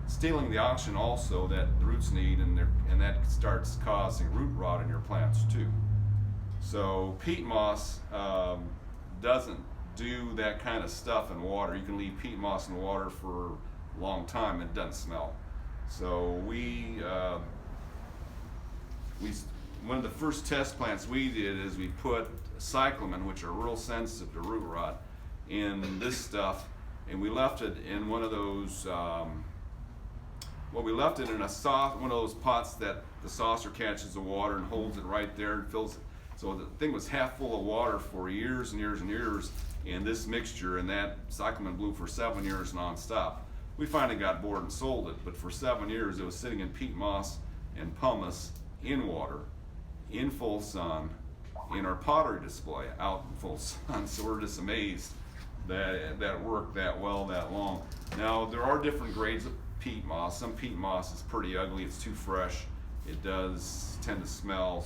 stealing the oxygen also that the roots need, and that starts causing root rot in your plants too. So peat moss doesn't do that kind of stuff in water. You can leave peat moss in water for a long time and it doesn't smell. So one of the first test plants we did is we put cyclamen, which are real sensitive to root rot, in this stuff, and we left it in one of those, we left it in one of those pots that the saucer catches the water and holds it right there and fills it. So the thing was half full of water for years and years and years in this mixture, and that cyclamen blew for 7 years nonstop. We finally got bored and sold it, but for 7 years it was sitting in peat moss and pumice in water, in full sun, in our pottery display, out in full sun. So we're just amazed that it worked that well that long. Now there are different grades of peat moss. Some peat moss is pretty ugly, it's too fresh, it does tend to smell,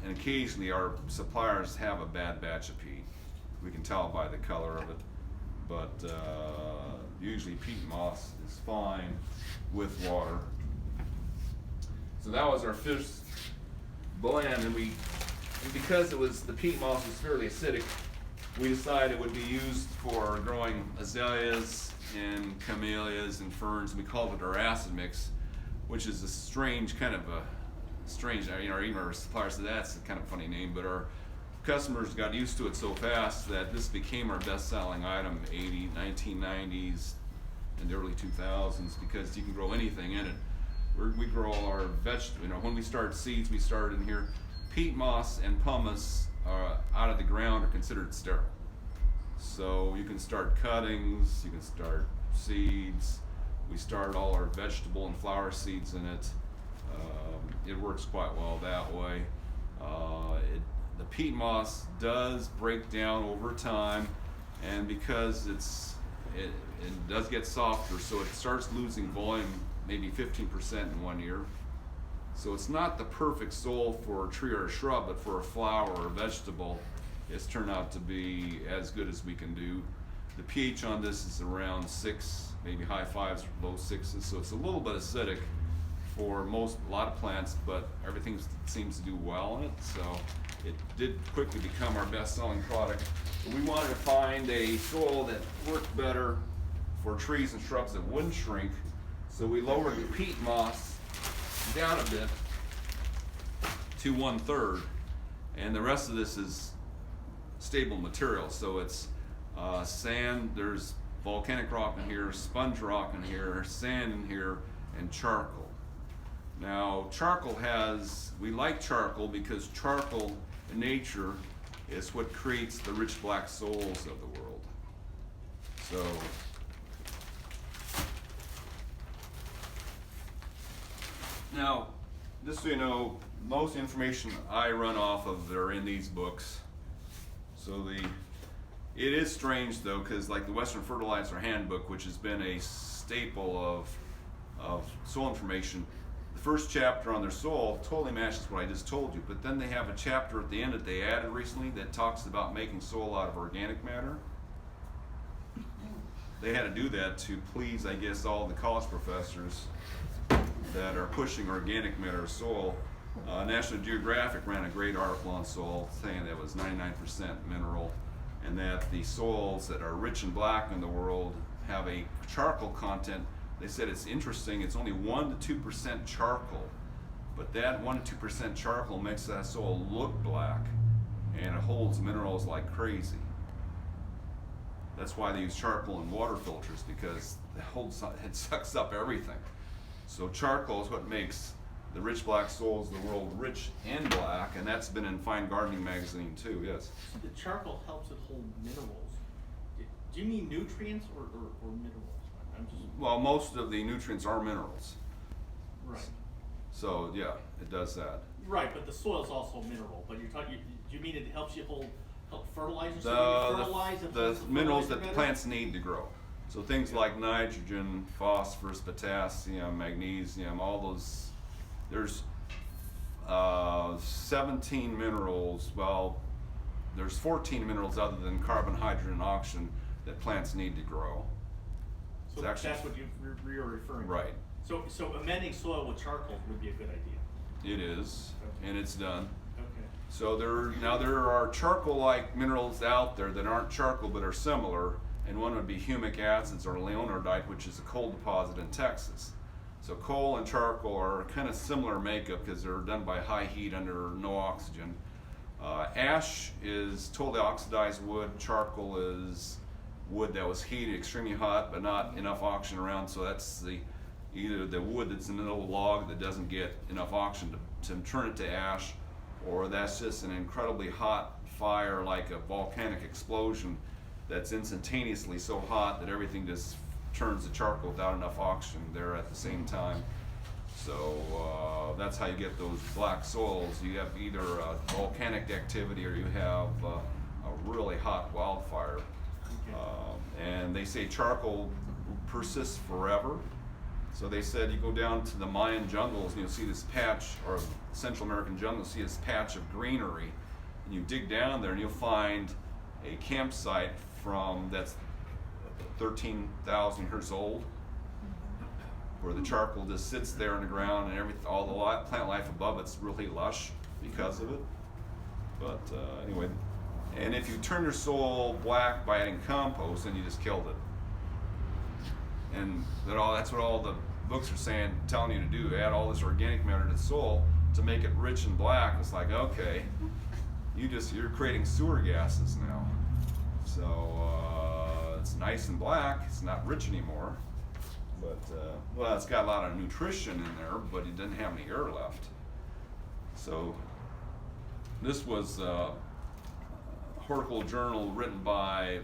and occasionally our suppliers have a bad batch of peat. We can tell by the color of it, but usually peat moss is fine with water. So that was our first blend, and because the peat moss was fairly acidic, we decided it would be used for growing azaleas and camellias and ferns. We called it our acid mix, which is a strange kind of even our suppliers said that's a kind of funny name, but our customers got used to it so fast that this became our best-selling item 1990s and the early 2000s, because you can grow anything in it. We grow all our vegetables. When we start seeds, we started in here. Peat moss and pumice out of the ground are considered sterile. So you can start cuttings, you can start seeds. We start all our vegetable and flower seeds in it. It works quite well that way. The peat moss does break down over time, and because it does get softer, so it starts losing volume maybe 15% in 1 year. So it's not the perfect soil for a tree or a shrub, but for a flower or a vegetable, it's turned out to be as good as we can do. The pH on this is around 6, maybe high 5s, low 6s, so it's a little bit acidic for a lot of plants, but everything seems to do well in it. So it did quickly become our best-selling product. But we wanted to find a soil that worked better for trees and shrubs that wouldn't shrink. So we lowered the peat moss down a bit to 1/3, and the rest of this is stable material. So it's sand, there's volcanic rock in here, sponge rock in here, sand in here, and charcoal. Now we like charcoal because charcoal in nature is what creates the rich black soils of the world. So now, just so you know, most information I run off of are in these books. So it is strange though, because like the Western Fertilizer Handbook, which has been a staple of soil information, the first chapter on their soil totally matches what I just told you, but then they have a chapter at the end that they added recently that talks about making soil out of organic matter. They had to do that to please, I guess, all the college professors that are pushing organic matter soil. National Geographic ran a great article on soil saying that it was 99% mineral. and that the soils that are rich and black in the world have a charcoal content. They said it's interesting, it's only 1 to 2% charcoal, but that 1 to 2% charcoal makes that soil look black, and it holds minerals like crazy. That's why they use charcoal in water filters, because it sucks up everything. So charcoal is what makes the rich black soils of the world rich and black, and that's been in Fine Gardening magazine too, yes. So the charcoal helps it hold minerals. Do you mean nutrients or minerals? I'm just, Well, most of the nutrients are minerals. right. So yeah, it does that. Right, but the soil's also mineral, but you're talking, do you mean it helps you help fertilizer? So when you fertilize, it The holds the minerals fertilizer that the better? plants need to grow. So things like nitrogen, phosphorus, potassium, magnesium, all those, there's 17 minerals, well, there's 14 minerals other than carbon, hydrogen, and oxygen that plants need to grow. So It's actually- that's what you're referring to? Right. So amending soil with charcoal would be a good idea. It is, and it's done. Okay. So there are charcoal-like minerals out there that aren't charcoal but are similar, and one would be humic acids or leonardite, which is a coal deposit in Texas. So coal and charcoal are kind of similar makeup because they're done by high heat under no oxygen. Ash is totally oxidized wood. Charcoal is wood that was heated extremely hot but not enough oxygen around, so that's either the wood that's in the little log that doesn't get enough oxygen to turn it to ash, or that's just an incredibly hot fire like a volcanic explosion that's instantaneously so hot that everything just turns to charcoal without enough oxygen there at the same time. So that's how you get those black soils. You have either volcanic activity or you have a really hot wildfire. And they say charcoal persists forever. So they said you go down to the Mayan jungles and you'll see this patch, or Central American jungle, you'll see this patch of greenery, and you dig down there and you'll find a campsite that's 13,000 years old, where the charcoal just sits there in the ground, and all the plant life above it's really lush because of it. But anyway, and if you turn your soil black by adding compost, then you just killed it. And that's what all the books are saying, telling you to do, add all this organic matter to the soil to make it rich and black. It's like, okay, you're creating sewer gases now. So it's nice and black, it's not rich anymore. But, well, it's got a lot of nutrition in there, but it doesn't have any air left. So this was a horticultural journal written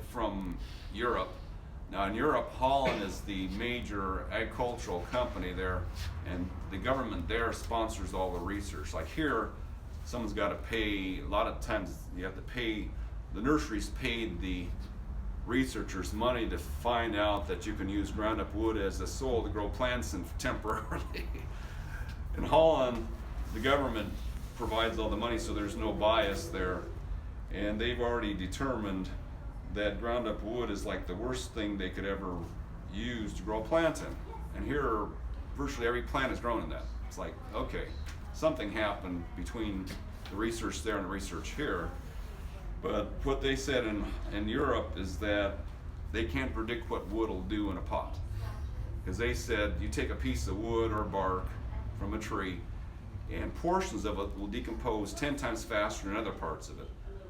from Europe. Now in Europe, Holland is the major agricultural company there, and the government there sponsors all the research. Like here, someone's got to pay, a lot of times you have to pay, the nurseries paid the researchers money to find out that you can use ground up wood as a soil to grow plants in temporarily. In Holland, the government provides all the money, so there's no bias there, and they've already determined that ground up wood is like the worst thing they could ever use to grow a plant in. And here, virtually every plant is grown in that. It's like, okay, something happened between the research there and the research here. But what they said in Europe is that they can't predict what wood will do in a pot. Because they said you take a piece of wood or bark from a tree, and portions of it will decompose 10 times faster than other parts of it.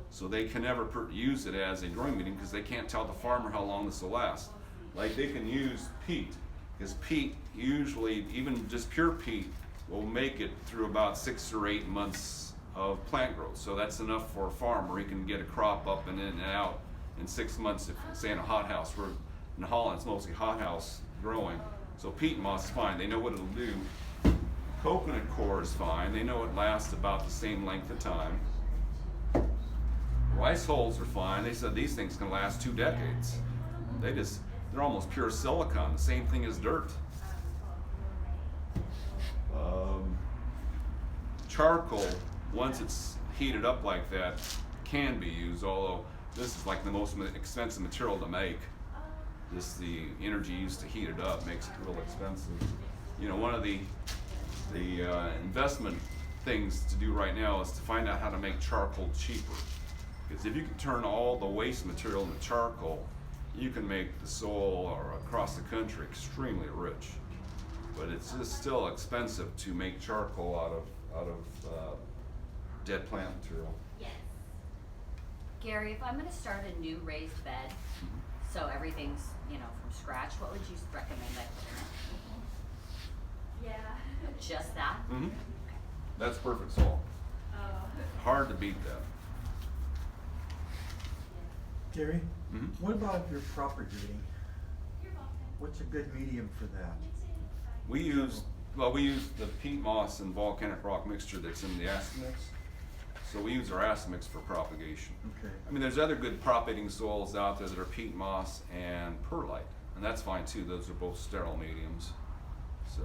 So they can never use it as a growing medium because they can't tell the farmer how long this will last. Like they can use peat, because peat usually, even just pure peat, will make it through about 6 or 8 months of plant growth. So that's enough for a farmer. He can get a crop up and in and out in 6 months, if say in a hothouse. Where in Holland it's mostly hothouse growing. So peat moss is fine. They know what it'll do. Coconut coir is fine. They know it lasts about the same length of time. Rice hulls are fine. They said these things can last 2 decades. They're almost pure silicon, the same thing as dirt. Charcoal, once it's heated up like that, can be used, although this is like the most expensive material to make. Just the energy used to heat it up makes it real expensive. You know, one of the investment things to do right now is to find out how to make charcoal cheaper. Because if you can turn all the waste material into charcoal, you can make the soil or across the country extremely rich. But it's just still expensive to make charcoal out of dead plant material. Yes. Gary, if I'm gonna start a new raised bed, so everything's, you know, from scratch, what would you recommend I put in it? Yeah. Just that? Mm-hmm. That's perfect soil. Oh. Hard to beat that. Gary, Mhm. what about if you're propagating? What's a good medium for that? We use the peat moss and volcanic rock mixture that's in the acid mix. So we use our acid mix for propagation. Okay. I mean, there's other good propagating soils out there that are peat moss and perlite, and that's fine too. Those are both sterile mediums. So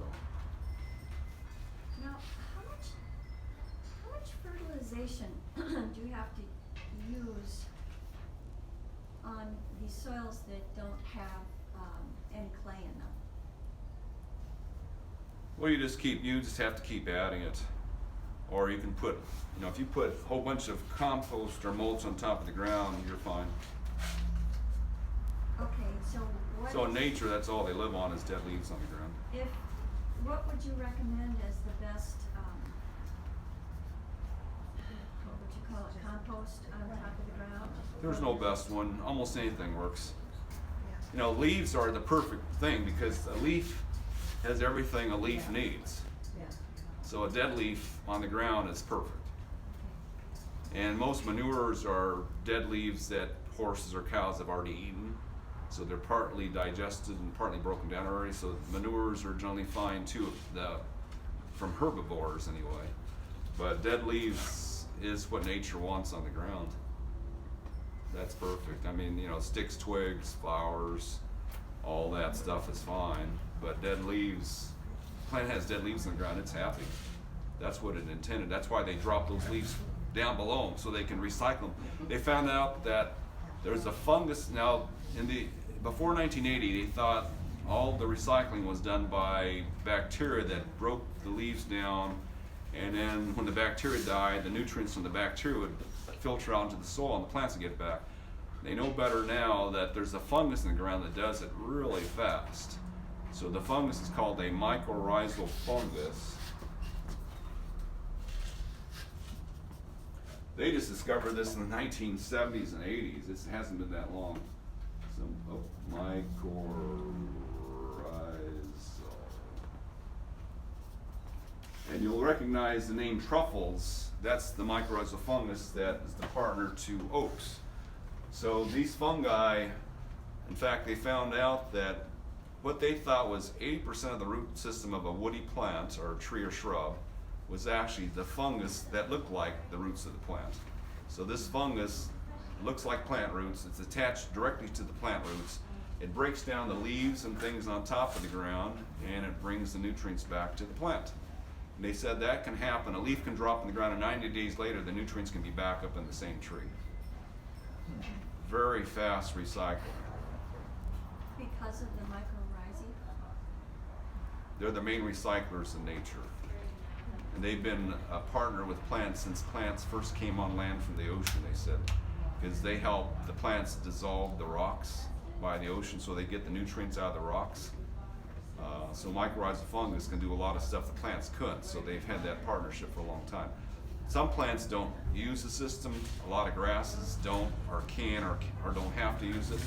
Now, how much fertilization do you have to use on these soils that don't have any clay in them? well, you just have to keep adding it, or you can put, you know, if you put a whole bunch of compost or mulch on top of the ground, you're fine. Okay, so what? So in nature, that's all they live on is dead leaves on the ground. What would you recommend as the best, what would you call it, compost on top of the ground? There's no best one. Almost anything works. You know, leaves are the perfect thing because a leaf has everything a leaf needs. So a dead leaf on the ground is perfect. And most manures are dead leaves that horses or cows have already eaten. So they're partly digested and partly broken down already. So manures are generally fine too, from herbivores anyway. But dead leaves is what nature wants on the ground. That's perfect. I mean, you know, sticks, twigs, flowers, all that stuff is fine. But dead leaves, plant has dead leaves on the ground, it's happy. That's what it intended. That's why they drop those leaves down below them so they can recycle them. They found out that there's a fungus now before 1980, they thought all the recycling was done by bacteria that broke the leaves down, and then when the bacteria died, the nutrients from the bacteria would filter out into the soil and the plants would get back. They know better now that there's a fungus in the ground that does it really fast. So the fungus is called a mycorrhizal fungus. They just discovered this in the 1970s and 80s. It hasn't been that long. Mycorrhizal. And you'll recognize the name truffles. That's the mycorrhizal fungus that is the partner to oaks. So these fungi, in fact, they found out that what they thought was 80% of the root system of a woody plant or tree or shrub was actually the fungus that looked like the roots of the plant. So this fungus looks like plant roots. It's attached directly to the plant roots. It breaks down the leaves and things on top of the ground, and it brings the nutrients back to the plant. And they said that can happen. A leaf can drop in the ground, and 90 days later, the nutrients can be back up in the same tree. Very fast recycling. Because of the mycorrhizae? They're the main recyclers in nature. And they've been a partner with plants since plants first came on land from the ocean, they said. Because they help the plants dissolve the rocks by the ocean so they get the nutrients out of the rocks. So mycorrhizal fungus can do a lot of stuff the plants couldn't, so they've had that partnership for a long time. Some plants don't use the system. A lot of grasses don't or can or don't have to use it.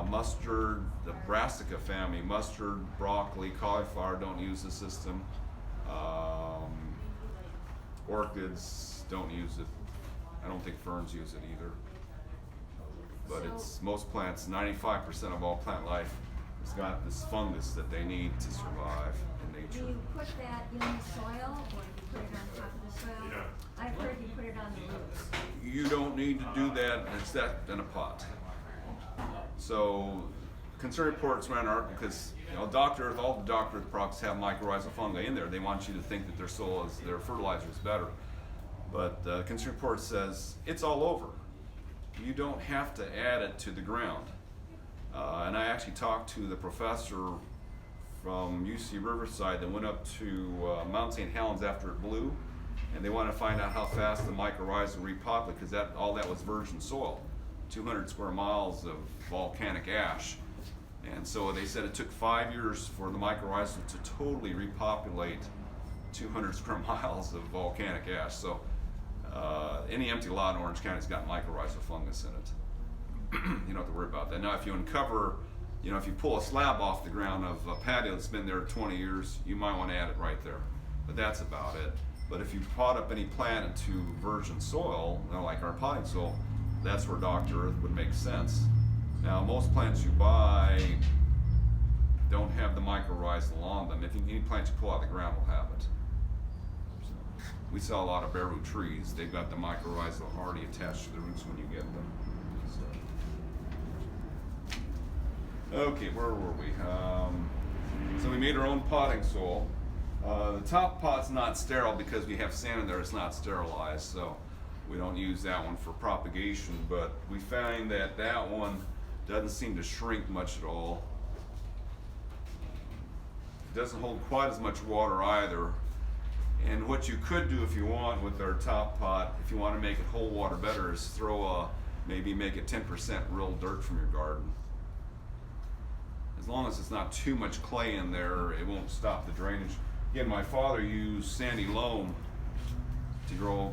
Mustard, the brassica family, mustard, broccoli, cauliflower don't use the system. Orchids don't use it. I don't think ferns use it either. But it's most plants, 95% of all plant life has got this fungus that they need to survive in Do nature. you put that in the soil, or do you put it on top of the soil? I've heard you put it on the roots. You don't need to do that, it's that in a pot. So, concern reports ran art because, you know, all the doctor products have mycorrhizal fungi in there. They want you to think that their fertilizer is better. But concern report says it's all over. You don't have to add it to the ground. And I actually talked to the professor from UC Riverside that went up to Mount St. Helens after it blew, and they want to find out how fast the mycorrhiza will repopulate, because all that was virgin soil, 200 square miles of volcanic ash. And so they said it took 5 years for the mycorrhiza to totally repopulate 200 square miles of volcanic ash. So any empty lot in Orange County's got mycorrhiza fungus in it. You don't have to worry about that. Now, if you uncover, if you pull a slab off the ground of a patio that's been there 20 years, you might want to add it right there. But that's about it. But if you pot up any plant into virgin soil, like our potting soil, that's where Dr. Earth would make sense. Now, most plants you buy don't have the mycorrhizal on them. If any plant you pull out of the ground will have it. So, we sell a lot of bare root trees. They've got the mycorrhizal already attached to the roots when you get them. So. Okay, where were we? So we made our own potting soil. The top pot's not sterile because we have sand in there. It's not sterilized, so we don't use that one for propagation. But we find that one doesn't seem to shrink much at all. It doesn't hold quite as much water either. And what you could do if you want with our top pot, if you want to make it hold water better, is maybe make it 10% real dirt from your garden. As long as it's not too much clay in there, it won't stop the drainage. Again, my father used sandy loam to grow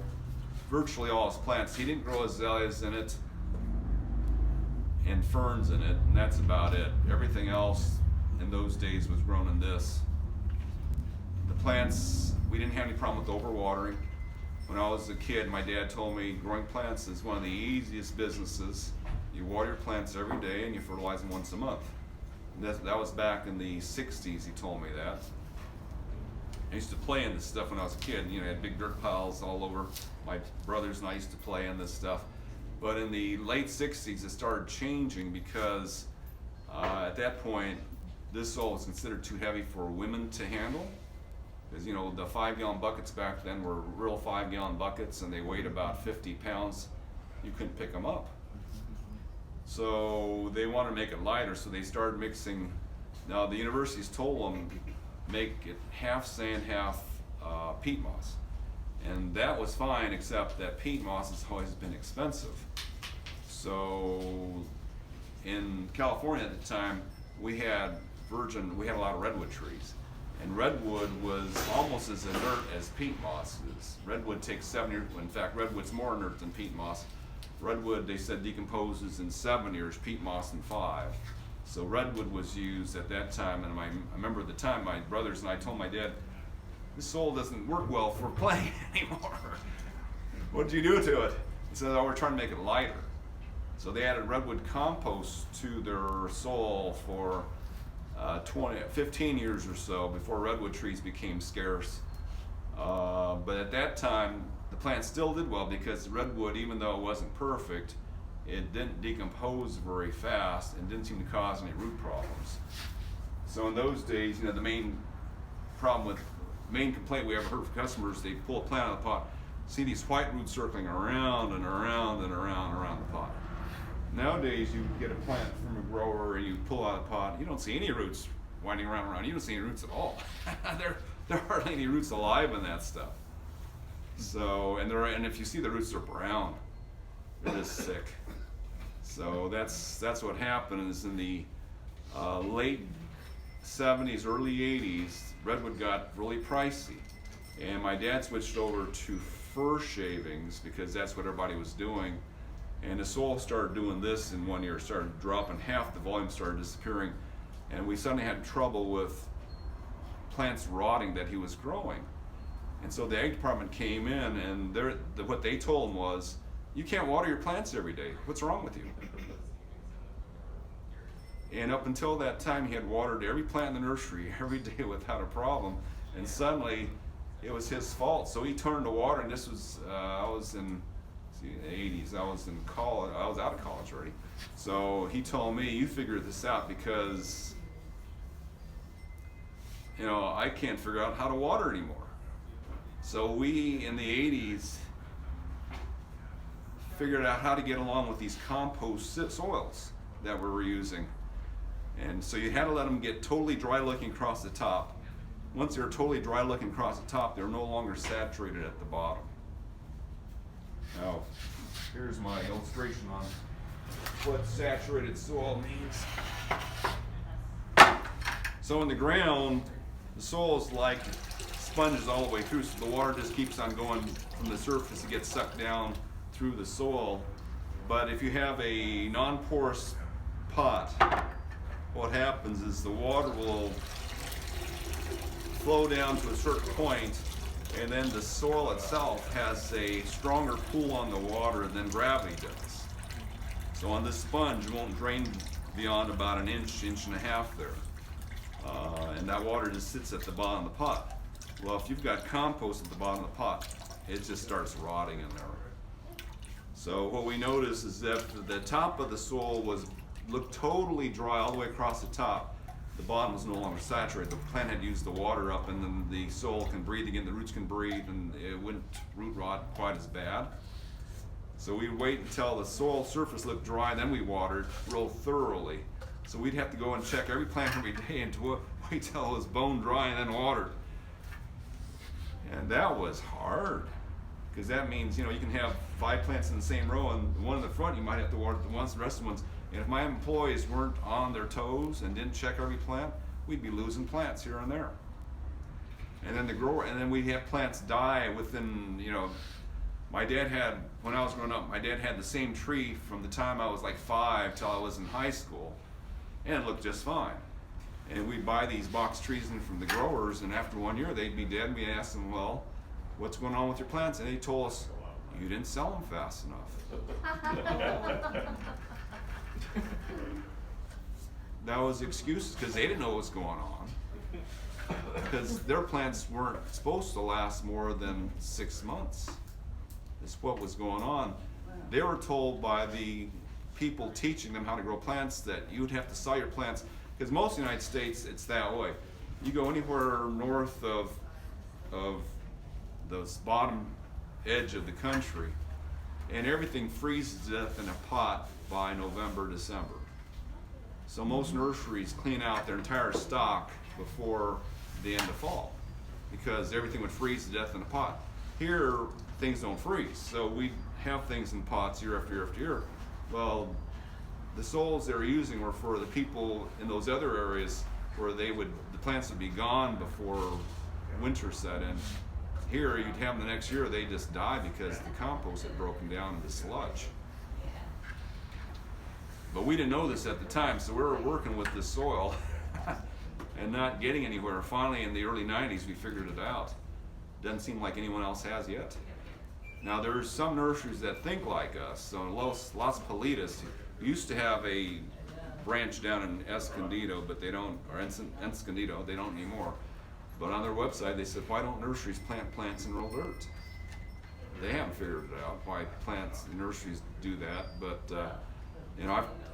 virtually all his plants. He didn't grow azaleas in it and ferns in it, and that's about it. Everything else in those days was grown in this. The plants, we didn't have any problem with overwatering. When I was a kid, my dad told me growing plants is one of the easiest businesses. You water your plants every day and you fertilize them once a month. And that was back in the 60s, he told me that. I used to play in this stuff when I was a kid. I had big dirt piles all over. My brothers and I used to play in this stuff. But in the late 60s, it started changing because at that point, this soil was considered too heavy for women to handle. Because, the 5-gallon buckets back then were real 5-gallon buckets, and they weighed about 50 pounds. You couldn't pick them up. So they wanted to make it lighter, so they started mixing. Now, the universities told them, make it half sand, half peat moss. And that was fine, except that peat moss has always been expensive. So in California at the time, we had a lot of redwood trees. And redwood was almost as inert as peat moss is. Redwood takes 7 years, in fact, redwood's more inert than peat moss. Redwood, they said, decomposes in 7 years, peat moss in 5. So redwood was used at that time, and I remember at the time my brothers and I told my dad, this soil doesn't work well for playing anymore. What did you do to it? He said, we're trying to make it lighter. So they added redwood compost to their soil for 15 years or so before redwood trees became scarce. But at that time, the plant still did well because redwood, even though it wasn't perfect, it didn't decompose very fast and didn't seem to cause any root problems. So in those days, the main complaint we ever heard from customers, they pull a plant out of the pot, see these white roots circling around and around and around the pot. Nowadays, you get a plant from a grower and you pull out a pot, you don't see any roots winding around. You don't see any roots at all. There are hardly any roots alive in that stuff. So, and if you see the roots, they're brown. They're just sick. So that's what happened is in the late 70s, early 80s, redwood got really pricey. And my dad switched over to fir shavings because that's what everybody was doing. And the soil started doing this in 1 year, started dropping half, the volume started disappearing. And we suddenly had trouble with plants rotting that he was growing. And so the ag department came in and what they told him was, you can't water your plants every day. What's wrong with you? And up until that time, he had watered every plant in the nursery every day without a problem. And suddenly, it was his fault. So he turned to water, and this was, I was in the 80s. I was in college. I was out of college already. So he told me, you figure this out because, I can't figure out how to water anymore. So we, in the 80s, figured out how to get along with these compost soils that we were using. And so you had to let them get totally dry looking across the top. once they're totally dry looking across the top, they're no longer saturated at the bottom. Now, here's my illustration on what saturated soil means. So in the ground, the soil is like sponges all the way through, so the water just keeps on going from the surface. It gets sucked down through the soil. But if you have a non-porous pot, what happens is the water will flow down to a certain point, and then the soil itself has a stronger pull on the water than gravity does. So on this sponge, it won't drain beyond about an inch, inch and a half there. And that water just sits at the bottom of the pot. Well, if you've got compost at the bottom of the pot, it just starts rotting in there. So what we noticed is that the top of the soil looked totally dry all the way across the top. The bottom was no longer saturated. The plant had used the water up, and then the soil can breathe again, the roots can breathe, and it wouldn't root rot quite as bad. So we'd wait until the soil surface looked dry, then we watered real thoroughly. So we'd have to go and check every plant every day and wait till it was bone dry and then watered. And that was hard, because that means, you can have 5 plants in the same row, and the one in the front you might have to water the rest of the ones. And if my employees weren't on their toes and didn't check every plant, we'd be losing plants here and there. And then we'd have plants die within, my dad had, when I was growing up, my dad had the same tree from the time I was like 5 till I was in high school, and it looked just fine. And we'd buy these box trees in from the growers, and after 1 year they'd be dead, and we asked them, well, what's going on with your plants? And they told us, you didn't sell them fast enough. That was excuses, because they didn't know what was going on. Because their plants weren't supposed to last more than 6 months. That's what was going on. They were told by the people teaching them how to grow plants that you would have to sell your plants, because most of the United States, it's that way. You go anywhere north of the bottom edge of the country, and everything freezes to death in a pot by November, December. So most nurseries clean out their entire stock before the end of fall, because everything would freeze to death in a pot. Here, things don't freeze, so we have things in pots year after year after year. Well, the soils they were using were for the people in those other areas where the plants would be gone before winter set in. Here, you'd have them the next year, they just die because the compost had broken down into sludge. But we didn't know this at the time, so we were working with this soil and not getting anywhere. Finally, in the early 90s, we figured it out. Doesn't seem like anyone else has yet. Now, there's some nurseries that think like us. So Los Politas used to have a branch down in Escondido, but they don't, or Escondido, they don't anymore. But on their website, they said, why don't nurseries plant plants in real dirt? They haven't figured it out, why plants in nurseries do that. But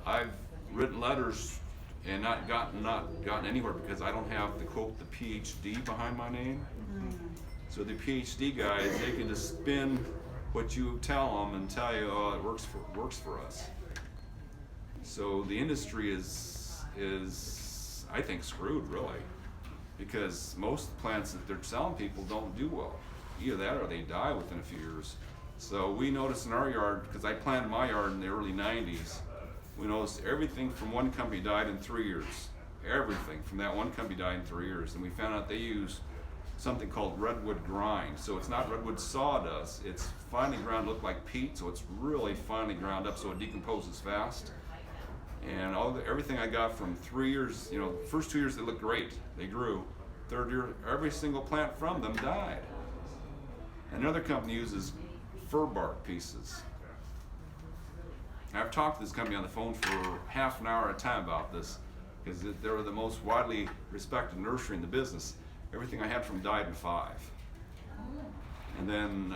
I've written letters and not gotten anywhere because I don't have the quote, the PhD behind my name. So the PhD guys, they can just spin what you tell them and tell you, oh, it works for us. So the industry is I think screwed, really, because most plants that they're selling people don't do well. Either that or they die within a few years. So we noticed in our yard, because I planted my yard in the early 90s, we noticed everything from one company died in 3 years. Everything from that one company died in 3 years. And we found out they use something called redwood grind. So it's not redwood sawdust, it's finely ground, look like peat, so it's really finely ground up so it decomposes fast. And everything I got from 3 years, first 2 years they looked great, they grew. Third year, every single plant from them died. Another company uses fir bark pieces. I've talked to this company on the phone for half an hour at a time about this, because they were the most widely respected nursery in the business. Everything I had from died in 5. And then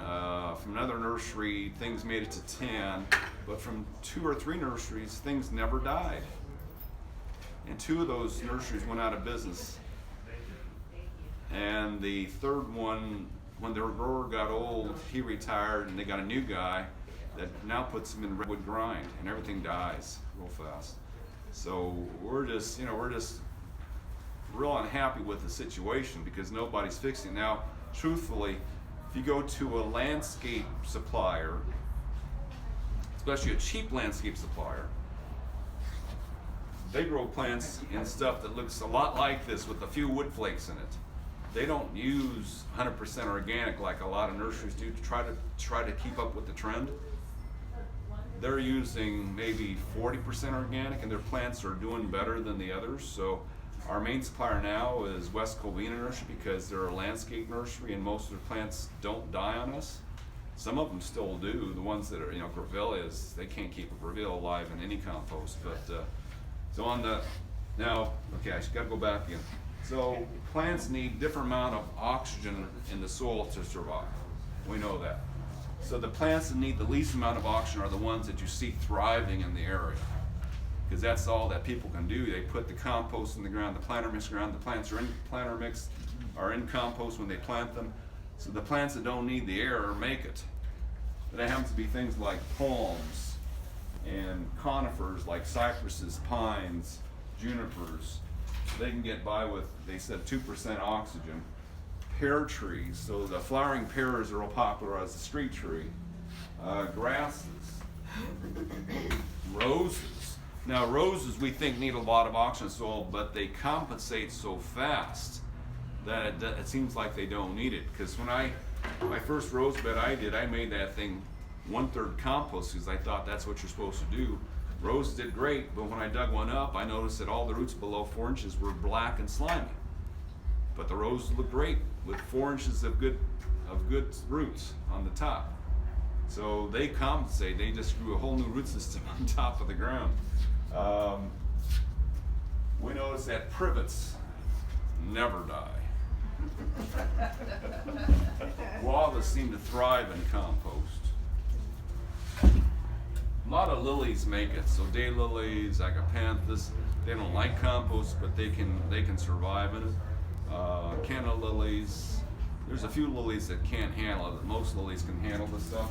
from another nursery, things made it to 10, but from 2 or 3 nurseries, things never died. And 2 of those nurseries went out of business. And the third one, when their grower got old, he retired, and they got a new guy that now puts them in redwood grind, and everything dies real fast. So we're just real unhappy with the situation because nobody's fixing it. Now, truthfully, if you go to a landscape supplier, especially a cheap landscape supplier, they grow plants in stuff that looks a lot like this with a few wood flakes in it. They don't use 100% organic like a lot of nurseries do to try to keep up with the trend. They're using maybe 40% organic, and their plants are doing better than the others. So our main supplier now is West Covina Nursery because they're a landscape nursery, and most of their plants don't die on us. Some of them still do. The ones that are, grevilleas, they can't keep a greville alive in any compost. But so on the now, okay, I just got to go back again. So plants need different amount of oxygen in the soil to survive. We know that. So the plants that need the least amount of oxygen are the ones that you see thriving in the area, because that's all that people can do. They put the compost in the ground, the planter mix ground. The plants are in planter mix, are in compost when they plant them. So the plants that don't need the air make it. But it happens to be things like palms and conifers like cypresses, pines, junipers. They can get by with, they said, 2% oxygen. Pear trees, so the flowering pears are real popular as a street tree. Grasses, roses. Now roses we think need a lot of oxygen soil, but they compensate so fast that it seems like they don't need it. Because when my first rose bed I made that thing 1/3 compost because I thought that's what you're supposed to do. Roses did great, but when I dug one up, I noticed that all the roots below 4 inches were black and slimy. But the roses look great with 4 inches of good roots on the top. So they compensate. They just grew a whole new root system on top of the ground. We noticed that privets never die. Guavas seem to thrive in compost. A lot of lilies make it. So daylilies, agapanthus, they don't like compost, but they can survive in it. Canna lilies. There's a few lilies that can't handle it. Most lilies can handle the stuff.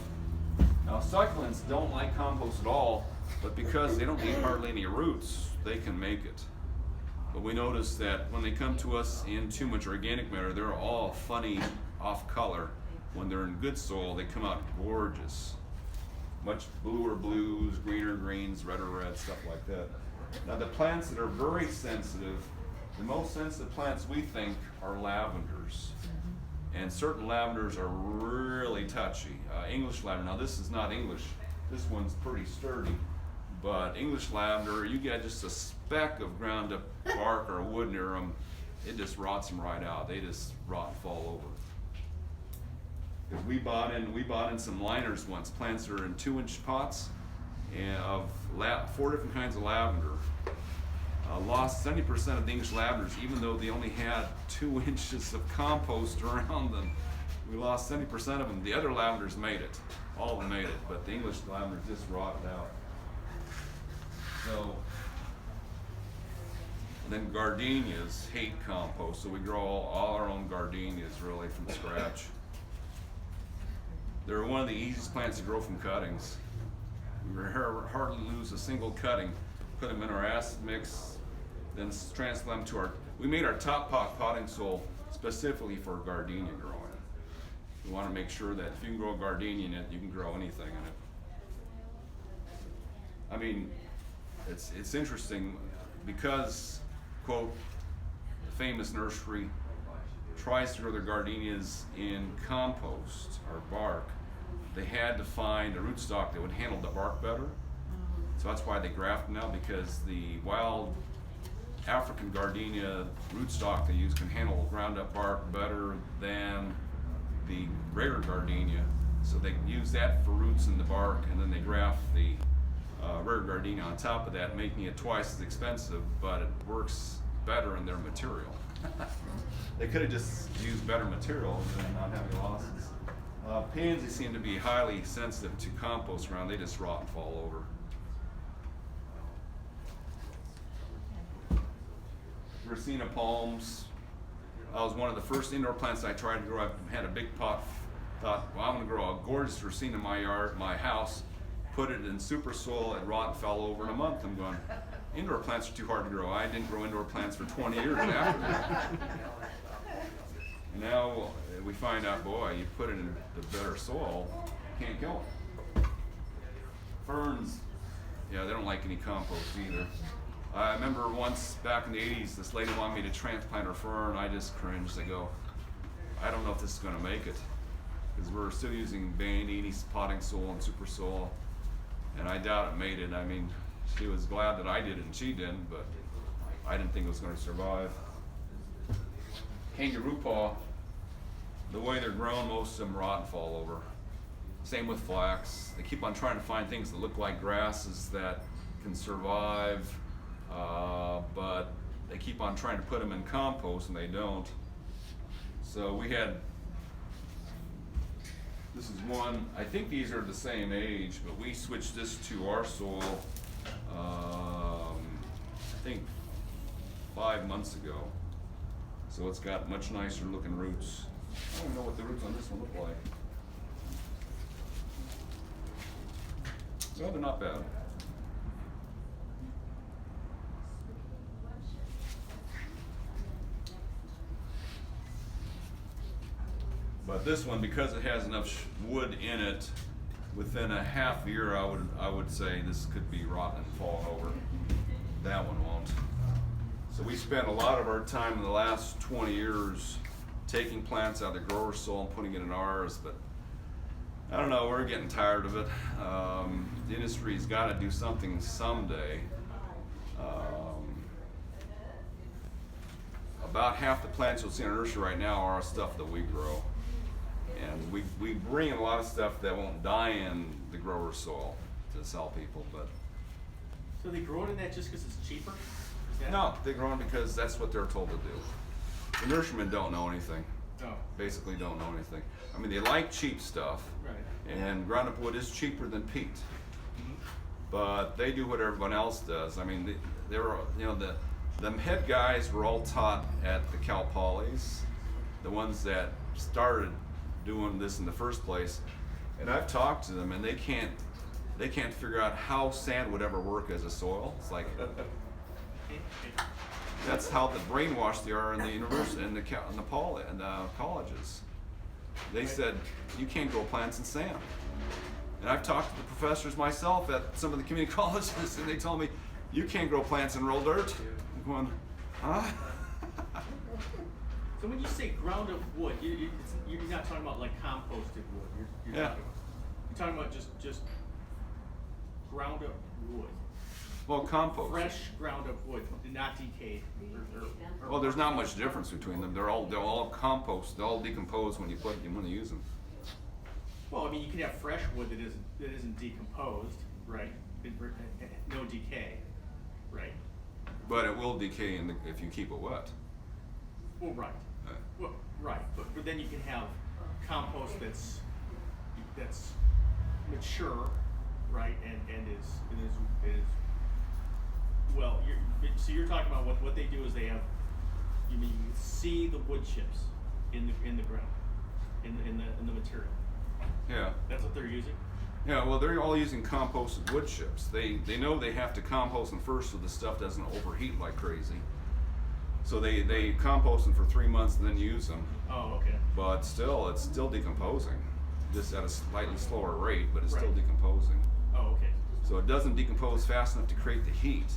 Now succulents don't like compost at all, but because they don't need hardly any roots, they can make it. But we notice that when they come to us in too much organic matter, they're all funny off color. When they're in good soil, they come out gorgeous. Much bluer blues, greener greens, redder red, stuff like that. Now the plants that are very sensitive, the most sensitive plants we think are lavenders. And certain lavenders are really touchy. English lavender, now this is not English, this one's pretty sturdy. But English lavender, you get just a speck of ground up bark or wood near them, it just rots them right out. They just rot and fall over. Because we bought in some liners once, plants that are in 2-inch pots, and of 4 different kinds of lavender. Lost 70% of the English lavenders, even though they only had 2 inches of compost around them. We lost 70% of them. The other lavenders made it. All of them made it, but the English lavenders just rotted out. So, and then gardenias hate compost, so we grow all our own gardenias really from scratch. They're one of the easiest plants to grow from cuttings. We hardly lose a single cutting. Put them in our acid mix, then transplant them to we made our top potting soil specifically for gardenia growing. We want to make sure that if you can grow a gardenia in it, you can grow anything in it. I mean, it's interesting because, quote, the famous nursery tries to grow their gardenias in compost or bark. They had to find a rootstock that would handle the bark better. So that's why they graft now, because the wild African gardenia rootstock they use can handle ground up bark better than the regular gardenia. So they use that for roots in the bark, and then they graft the regular gardenia on top of that, making it twice as expensive, but it works better in their material. They could have just used better material and not have any losses. Pansies seem to be highly sensitive to compost ground. They just rot and fall over. Dracaena palms. That was one of the first indoor plants I tried to grow. I had a big pot. Thought, well, I'm going to grow a gorgeous Dracaena in my yard, my house. Put it in super soil. It rot and fell over in a month. I'm going, indoor plants are too hard to grow. I didn't grow indoor plants for 20 years after that. And now we find out, boy, you put it in the better soil, can't kill them. Ferns, yeah, they don't like any compost either. I remember once back in the 80s, this lady wanted me to transplant her fern. I just cringed. I go, I don't know if this is going to make it, because we're still using Bandini potting soil and super soil, and I doubt it made it. I mean, she was glad that I did it and she didn't, but I didn't think it was going to survive. Kangaroo paw, the way they're grown, most of them rot and fall over. Same with flax. They keep on trying to find things that look like grasses that can survive, but they keep on trying to put them in compost and they don't. So we had, this is one, I think these are the same age, but we switched this to our soil, I think 5 months ago. So it's got much nicer looking roots. I don't know what the roots on this one look like. No, they're not bad. But this one, because it has enough wood in it, within a half year, I would say this could be rotten and falling over. That one won't. So we spent a lot of our time in the last 20 years taking plants out of the grower soil and putting it in ours, but I don't know, we're getting tired of it. The industry's got to do something someday. About half the plants you'll see in our nursery right now are stuff that we grow. And we bring in a lot of stuff that won't die in the grower soil to sell people, but. So they grow it in that just because it's cheaper? Is that- No, they grow it because that's what they're told to do. The nurserymen don't know anything. Oh, Basically don't know anything. I mean, they like cheap stuff, right. and ground up wood is cheaper than peat. But they do what everyone else does. I mean, they were, you know, them head guys were all taught at the Cal Polys, the ones that started doing this in the first place. And I've talked to them, and they can't figure out how sand would ever work as a soil. It's like that's how the brainwashed they are in the university, in the colleges. They said you can't grow plants in sand. And I've talked to the professors myself at some of the community colleges, and they told me you can't grow plants in real dirt. I'm going, huh? So when you say ground up wood, you're not talking about like composted wood. You're Yeah. talking about just ground up wood. Well, compost. Fresh ground up wood, not decayed. Or Well, there's not much difference between them. They're all compost. They all decompose when you use them. Well, I mean, you can have fresh wood that isn't decomposed, right? No decay, right? But it will decay if you keep it wet. Well, right. Well, right, but then you can have compost that's mature, right, and is well. You're talking about what they do is they have. You mean you see the wood chips in the ground, in the material. Yeah. That's what they're using. Yeah. Well, they're all using composted wood chips. They know they have to compost them first so the stuff doesn't overheat like crazy. So they compost them for 3 months and then use them. Oh, okay. But still, it's still decomposing, just at a slightly slower rate, but it's still Right. decomposing. Oh, okay. So it doesn't decompose fast enough to create the heat,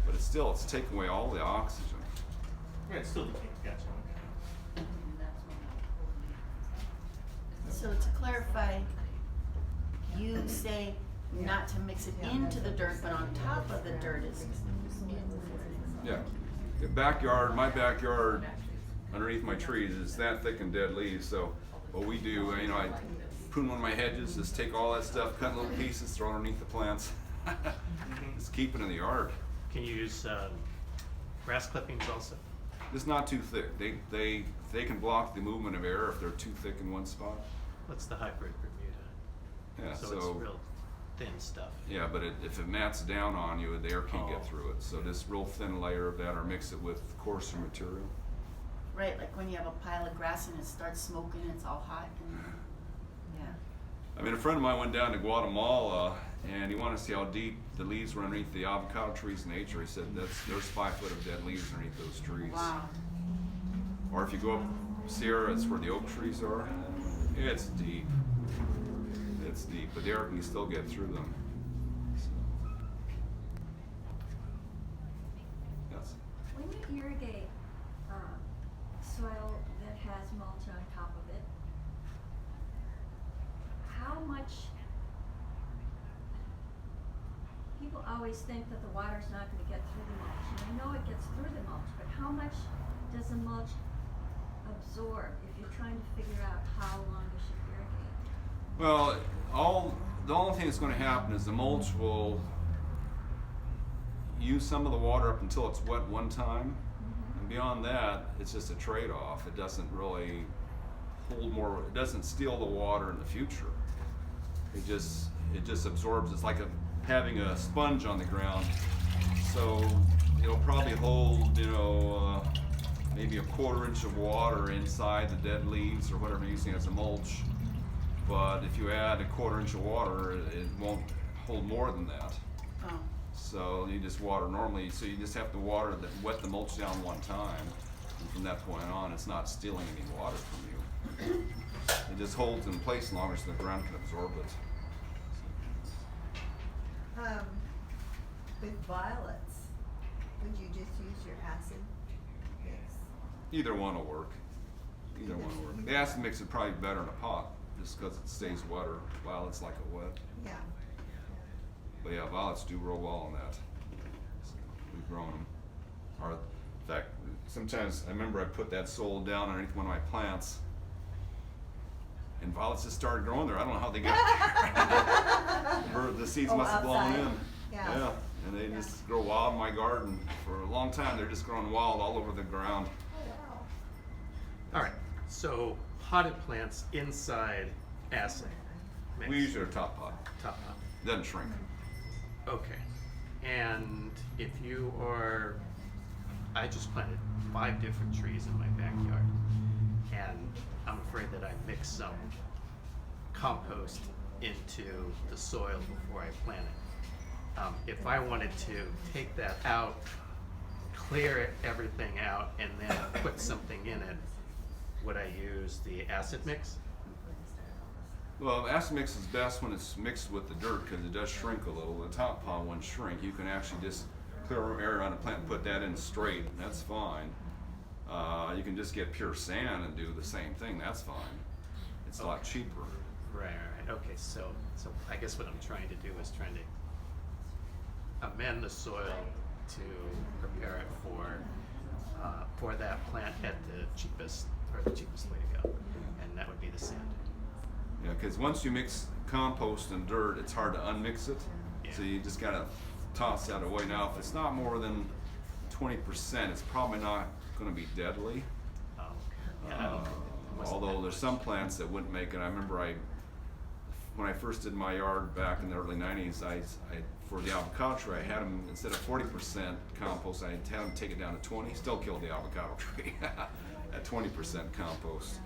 but it's taking away all the oxygen. Right, it's still decaying. Gotcha. Okay. So to clarify, you say not to mix it into the dirt, but on top of the dirt is. Yeah. The backyard, my backyard, underneath my trees is that thick and dead leaves. So what we do, I prune one of my hedges, just take all that stuff, cut in little pieces, throw it underneath the plants. Just keep it in the yard. Can you use grass clippings also? It's not too thick. They can block the movement of air if they're too thick in one spot. What's the hybrid Bermuda? Yeah. So it's real thin stuff. Yeah, but if it mats down on you, the air can't Oh. get through it. So this real thin layer of that, or mix it with coarser material. Right, like when you have a pile of grass and it starts smoking, it's all hot and, yeah. I mean, a friend of mine went down to Guatemala And he wanted to see how deep the leaves were underneath the avocado trees in nature. He said there's 5 foot of dead leaves underneath those trees. Wow. Or if you go up Sierra, it's where the oak trees are. It's deep. It's deep, but there you can still get through them. So, yes. When you irrigate, soil that has mulch on top of it, how much, people always think that the water's not gonna get through the mulch, and I know it gets through the mulch, but how much does the mulch absorb if you're trying to figure out how long you should irrigate? Well, the only thing that's going to happen is the mulch will use some of the water up until it's wet one time, and beyond that, it's just a trade-off. It doesn't really hold more. It doesn't steal the water in the future. It just absorbs. It's like having a sponge on the ground. So it'll probably hold, maybe a 1/4 inch of water inside the dead leaves or whatever you're using as a mulch. But if you add a 1/4 inch of water, it won't hold more than that. Oh. So you just water normally. So you just have to wet the mulch down one time, and from that point on, it's not stealing any water from you. It just holds in place as long as the ground can absorb it. With violets, would you just use your acid mix? Either one will work. Either one will work. The acid mix is probably better in a pot, just because it stays wetter. Violets like it wet. Yeah. But yeah, violets do real well on that. So we've grown them. Or, in fact, sometimes I remember I put that soil down underneath one of my plants, and violets just started growing there. I don't know how they got there. The seeds Oh, must have blown outside. in. Yeah. And they just grow wild in my garden. For a long time, they're just growing wild all over the ground. All right, so potted plants inside acid mix. We usually are top pot. Top pot. Doesn't shrink. Okay, and if you are, I just planted 5 different trees in my backyard, and I'm afraid that I mixed some compost into the soil before I planted. If I wanted to take that out, clear everything out, and then put something in it, would I use the acid mix? Well, acid mix is best when it's mixed with the dirt because it does shrink a little. The top pot won't shrink. You can actually just clear an area on a plant and put that in straight, and that's fine. You can just get pure sand and do the same thing. That's fine. It's a lot cheaper. Right. Okay, so I guess what I'm trying to do is trying to amend the soil to prepare it for that plant at the cheapest way to go, and that would be the sand. Yeah, because once you mix compost and dirt, it's hard to unmix it. Yeah. So you just gotta toss that away. Now, if it's not more than 20%, it's probably not going to be deadly. Oh, okay. Yeah, I don't think it wasn't Although that there's much. some plants that wouldn't make it. I remember when I first did my yard back in the early 90s, I for the avocado tree, I had them, instead of 40% compost, I had them take it down to 20, still killed the avocado tree at 20% compost.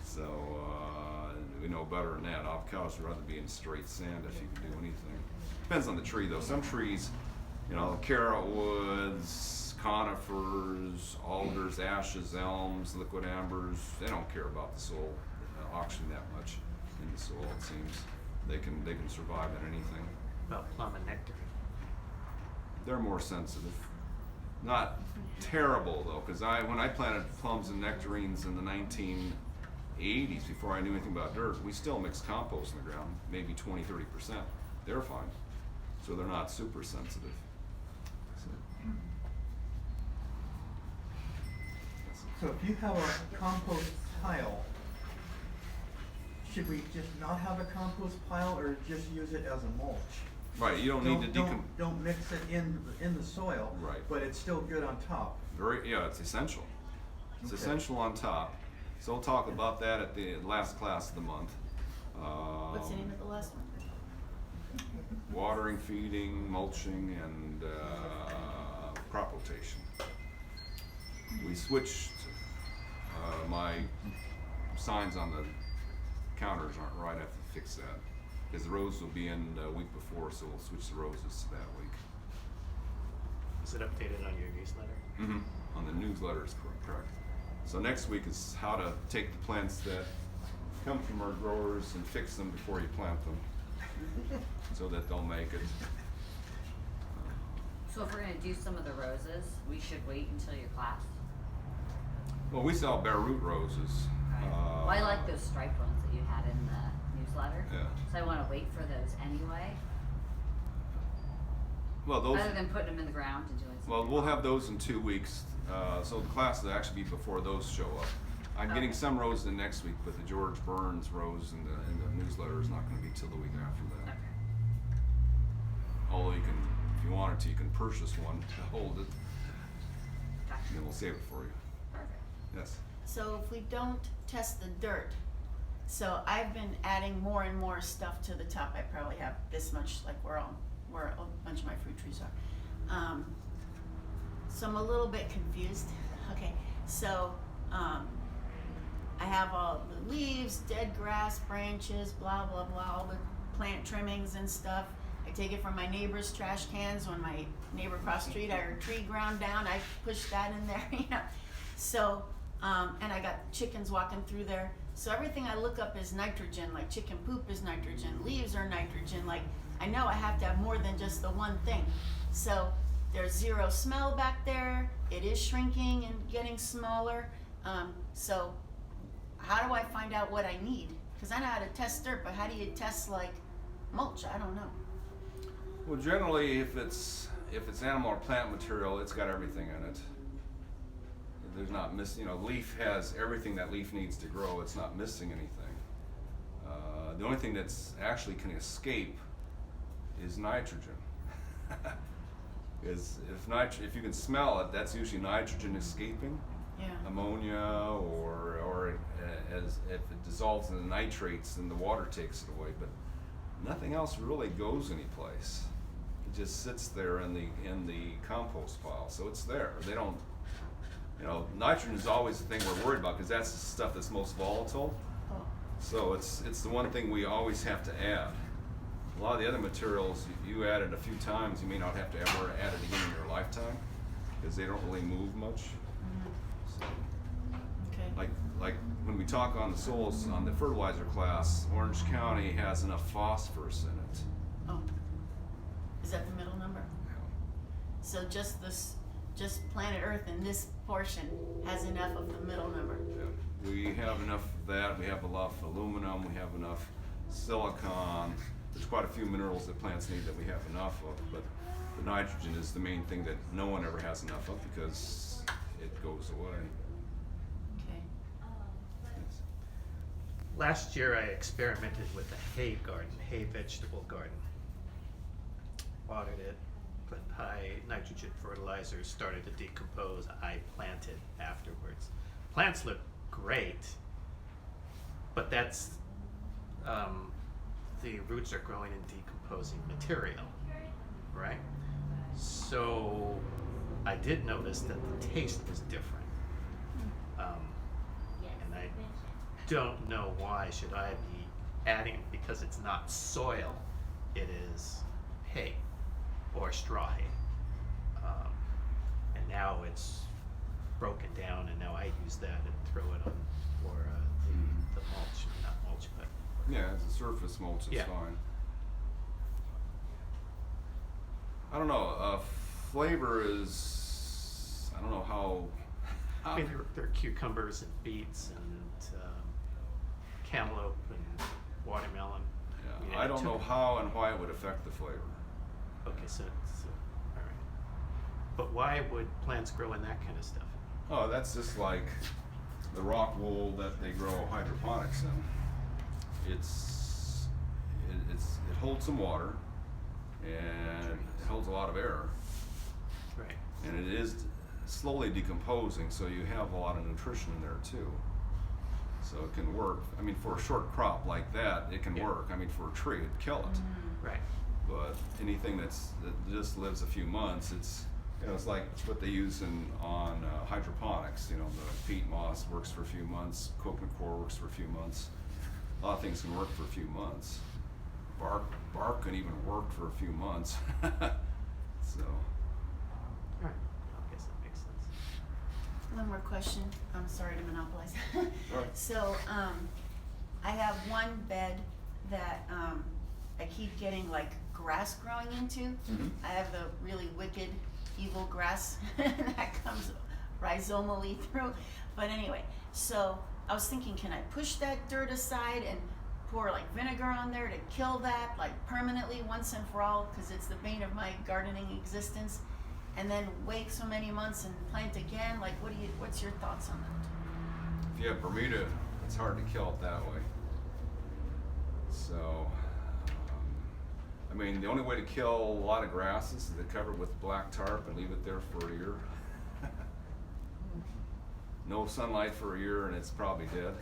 So we know better than that. Avocados would rather be in straight sand if you can do anything. Depends on the tree though. Some trees, carrot woods, conifers, alders, ashes, elms, liquid ambers, they don't care about the soil oxygen that much in the soil, it seems. They can survive in anything. About plum and nectarine. They're more sensitive. Not terrible though, because when I planted plums and nectarines in the 1980s, before I knew anything about dirt, we still mixed compost in the ground, maybe 20-30%. They're fine, so they're not super sensitive. So if you have a compost pile, should we just not have a compost pile or just use it as a mulch? Right, you don't need to Don't mix it in the soil. Right. But it's still good on top. it's essential. It's Okay. essential on top. So we'll talk about that at the last class of the month. What's the name of the last one? Watering, feeding, mulching, and crop rotation. We switched, my signs on the counters aren't right, I have to fix that. because the roses will be in the week before, so we'll switch the roses to that week. Is it updated on your newsletter? Mm-hmm. On the newsletter is correct. So next week is how to take the plants that come from our growers and fix them before you plant them, so that they'll make it. So if we're gonna do some of the roses, we should wait until your class? Well, we sell bare root roses. Well, I like those striped ones that you had in the newsletter. Yeah. So I wanna wait for those anyway, Well, those. rather than putting them in the ground and doing something. Well, we'll have those in 2 weeks, so the class will actually be before those show up. I'm getting Okay. some roses in next week, but the George Burns rose in the newsletter is not gonna be till the week after that. Okay. Although you can, if you wanted to, you can purchase one to hold it, Gotcha. and then we'll save it for you. Perfect. Yes. So if we don't test the dirt, so I've been adding more and more stuff to the top. I probably have this much, like where a bunch of my fruit trees are. So I'm a little bit confused. Okay, so I have all the leaves, dead grass, branches, blah blah blah, all the plant trimmings and stuff. I take it from my neighbor's trash cans. When my neighbor across the street, I heard a tree ground down, I push that in there, you know. So, and I got chickens walking through there. So everything I look up is nitrogen, like chicken poop is nitrogen, leaves are nitrogen, like I know I have to have more than just the one thing. So there's zero smell back there, it is shrinking and getting smaller. So how do I find out what I need? Because I know how to test dirt, but how do you test like mulch? I don't know. Well, generally, if it's animal or plant material, it's got everything in it. There's not missing. Leaf has everything that leaf needs to grow. It's not missing anything. The only thing that's actually can escape is nitrogen. Is if you can smell it, that's usually nitrogen escaping. Yeah. Ammonia, or as if it dissolves in the nitrates, then the water takes it away. But nothing else really goes anyplace. It just sits there in the compost pile. So it's there. They don't. Nitrogen is always the thing we're worried about because that's the stuff that's most volatile. Oh. So it's the one thing we always have to add. A lot of the other materials you add it a few times, you may not have to ever add it again in your lifetime because they don't really move much. So, Okay. like when we talk on the soils on the fertilizer class, Orange County has enough phosphorus in it. Oh. Is that the middle number? So just planet Earth in this portion has enough of the middle number. Yeah. We have enough of that. We have enough aluminum. We have enough silicon. There's quite a few minerals that plants need that we have enough of, but the nitrogen is the main thing that no one ever has enough of because it goes away. Okay. Yes. Last year I experimented with a hay garden, hay vegetable garden. Watered it, put high nitrogen fertilizers, started to decompose. I planted afterwards. Plants look great, but that's, the roots are growing in decomposing material, right? So I did notice that the taste was different. And I don't know why should I be adding, because it's not soil, it is hay or straw hay. And now it's broken down and now I use that and throw it on for the mulch, not mulch, but Yeah, as a surface mulch is Yeah. fine. I don't know. Flavor is. I don't know how. I mean, there are cucumbers and beets and cantaloupe and watermelon. Yeah, Yeah, I don't know took- how and why it would affect the flavor. Okay, so all right. But why would plants grow in that kind of stuff? Oh, that's just like the rock wool that they grow hydroponics in. It holds some water and it holds a lot of air, Right. and it is slowly decomposing, so you have a lot of nutrition in there too. So it can work. I mean, for a short crop like that, it can Yeah. work. I mean, for a tree, it'd kill it. Right. But anything that just lives a few months, it's like what they use on hydroponics. The peat moss works for a few months, coconut coir works for a few months. A lot of things can work for a few months. bark can even work for a few months. So, Alright, I guess that makes sense. One more question, I'm sorry to monopolize. Alright. So, I have one bed that, I keep getting like grass growing into. Mhm. I have the really wicked, evil grass that comes rhizomally through. But anyway, so I was thinking, can I push that dirt aside and pour like vinegar on there to kill that, like permanently once and for all, because it's the bane of my gardening existence, and then wait so many months and plant again? Like, what's your thoughts on that? if you have Bermuda, it's hard to kill it that way. So, I mean, the only way to kill a lot of grasses is to cover it with black tarp and leave it there for a year. No sunlight for a year and it's probably dead.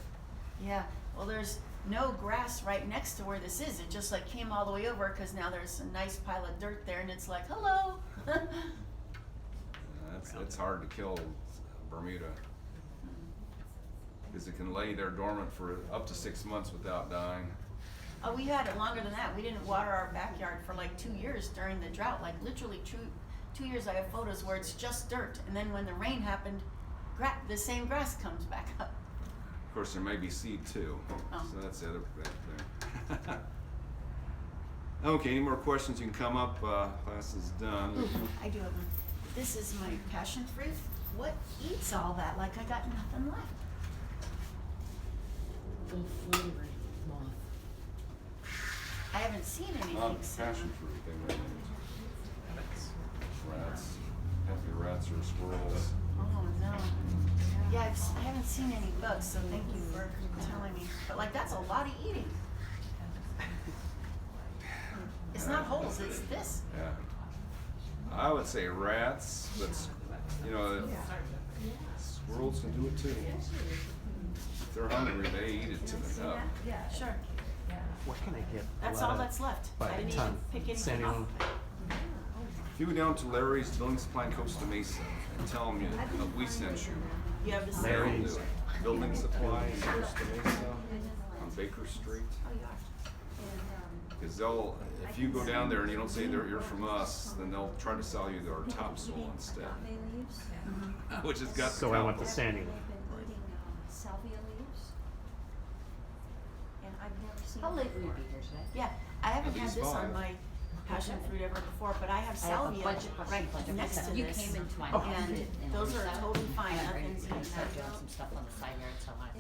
Yeah, well, there's no grass right next to where this is. It just like came all the way over because now there's a nice pile of dirt there, and it's like, hello. It's hard to kill Bermuda because it can lay there dormant for up to 6 months without dying. Oh, we had it longer than that. We didn't water our backyard for like 2 years during the drought. Like literally 2 years. I have photos where it's just dirt, and then when the rain happened, the same grass comes back up. Of course, there may be seed too, Oh. so that's the other bad thing. Okay, any more questions? You can come up. Class is done. I do have one. This is my passion fruit. What eats all that? Like I got nothing left. The flavoring moth. I haven't seen anything since. Passion fruit, they were rats, happy rats or squirrels. Oh no. Yeah, I haven't seen any bugs, so thank you for telling me. But like that's a lot of eating. It's not holes, it's this. Yeah. I would say rats, but you know, squirrels can do it too. If they're hungry, they eat it to the cup. Sure. What can I get? That's a lot all of that's left. by I the didn't ton? even pick anything Sandy off. loam? If you go down to Larry's Building Supply in Costa Mesa and tell them we sent you, You have the same. they'll Larry's. do it. Building Supply in Costa Mesa on Baker Street. Oh, you are. Because they'll, if you go down there and you don't say you're from us, then they'll try to sell you our topsoil instead, Bay leaves. which has got the So I want the compost. sandy They've loam. been eating salvia leaves. And I've never seen. How it late will you before. be here today? Yeah, I haven't At had least this 5. on my passion fruit ever before, but I have I have a salvia bunch of right questions. next to You this. came into my And office and those are stuff. totally fine. I'm ready Nothing's to eating start that. doing some stuff on the side yard, so I wanted to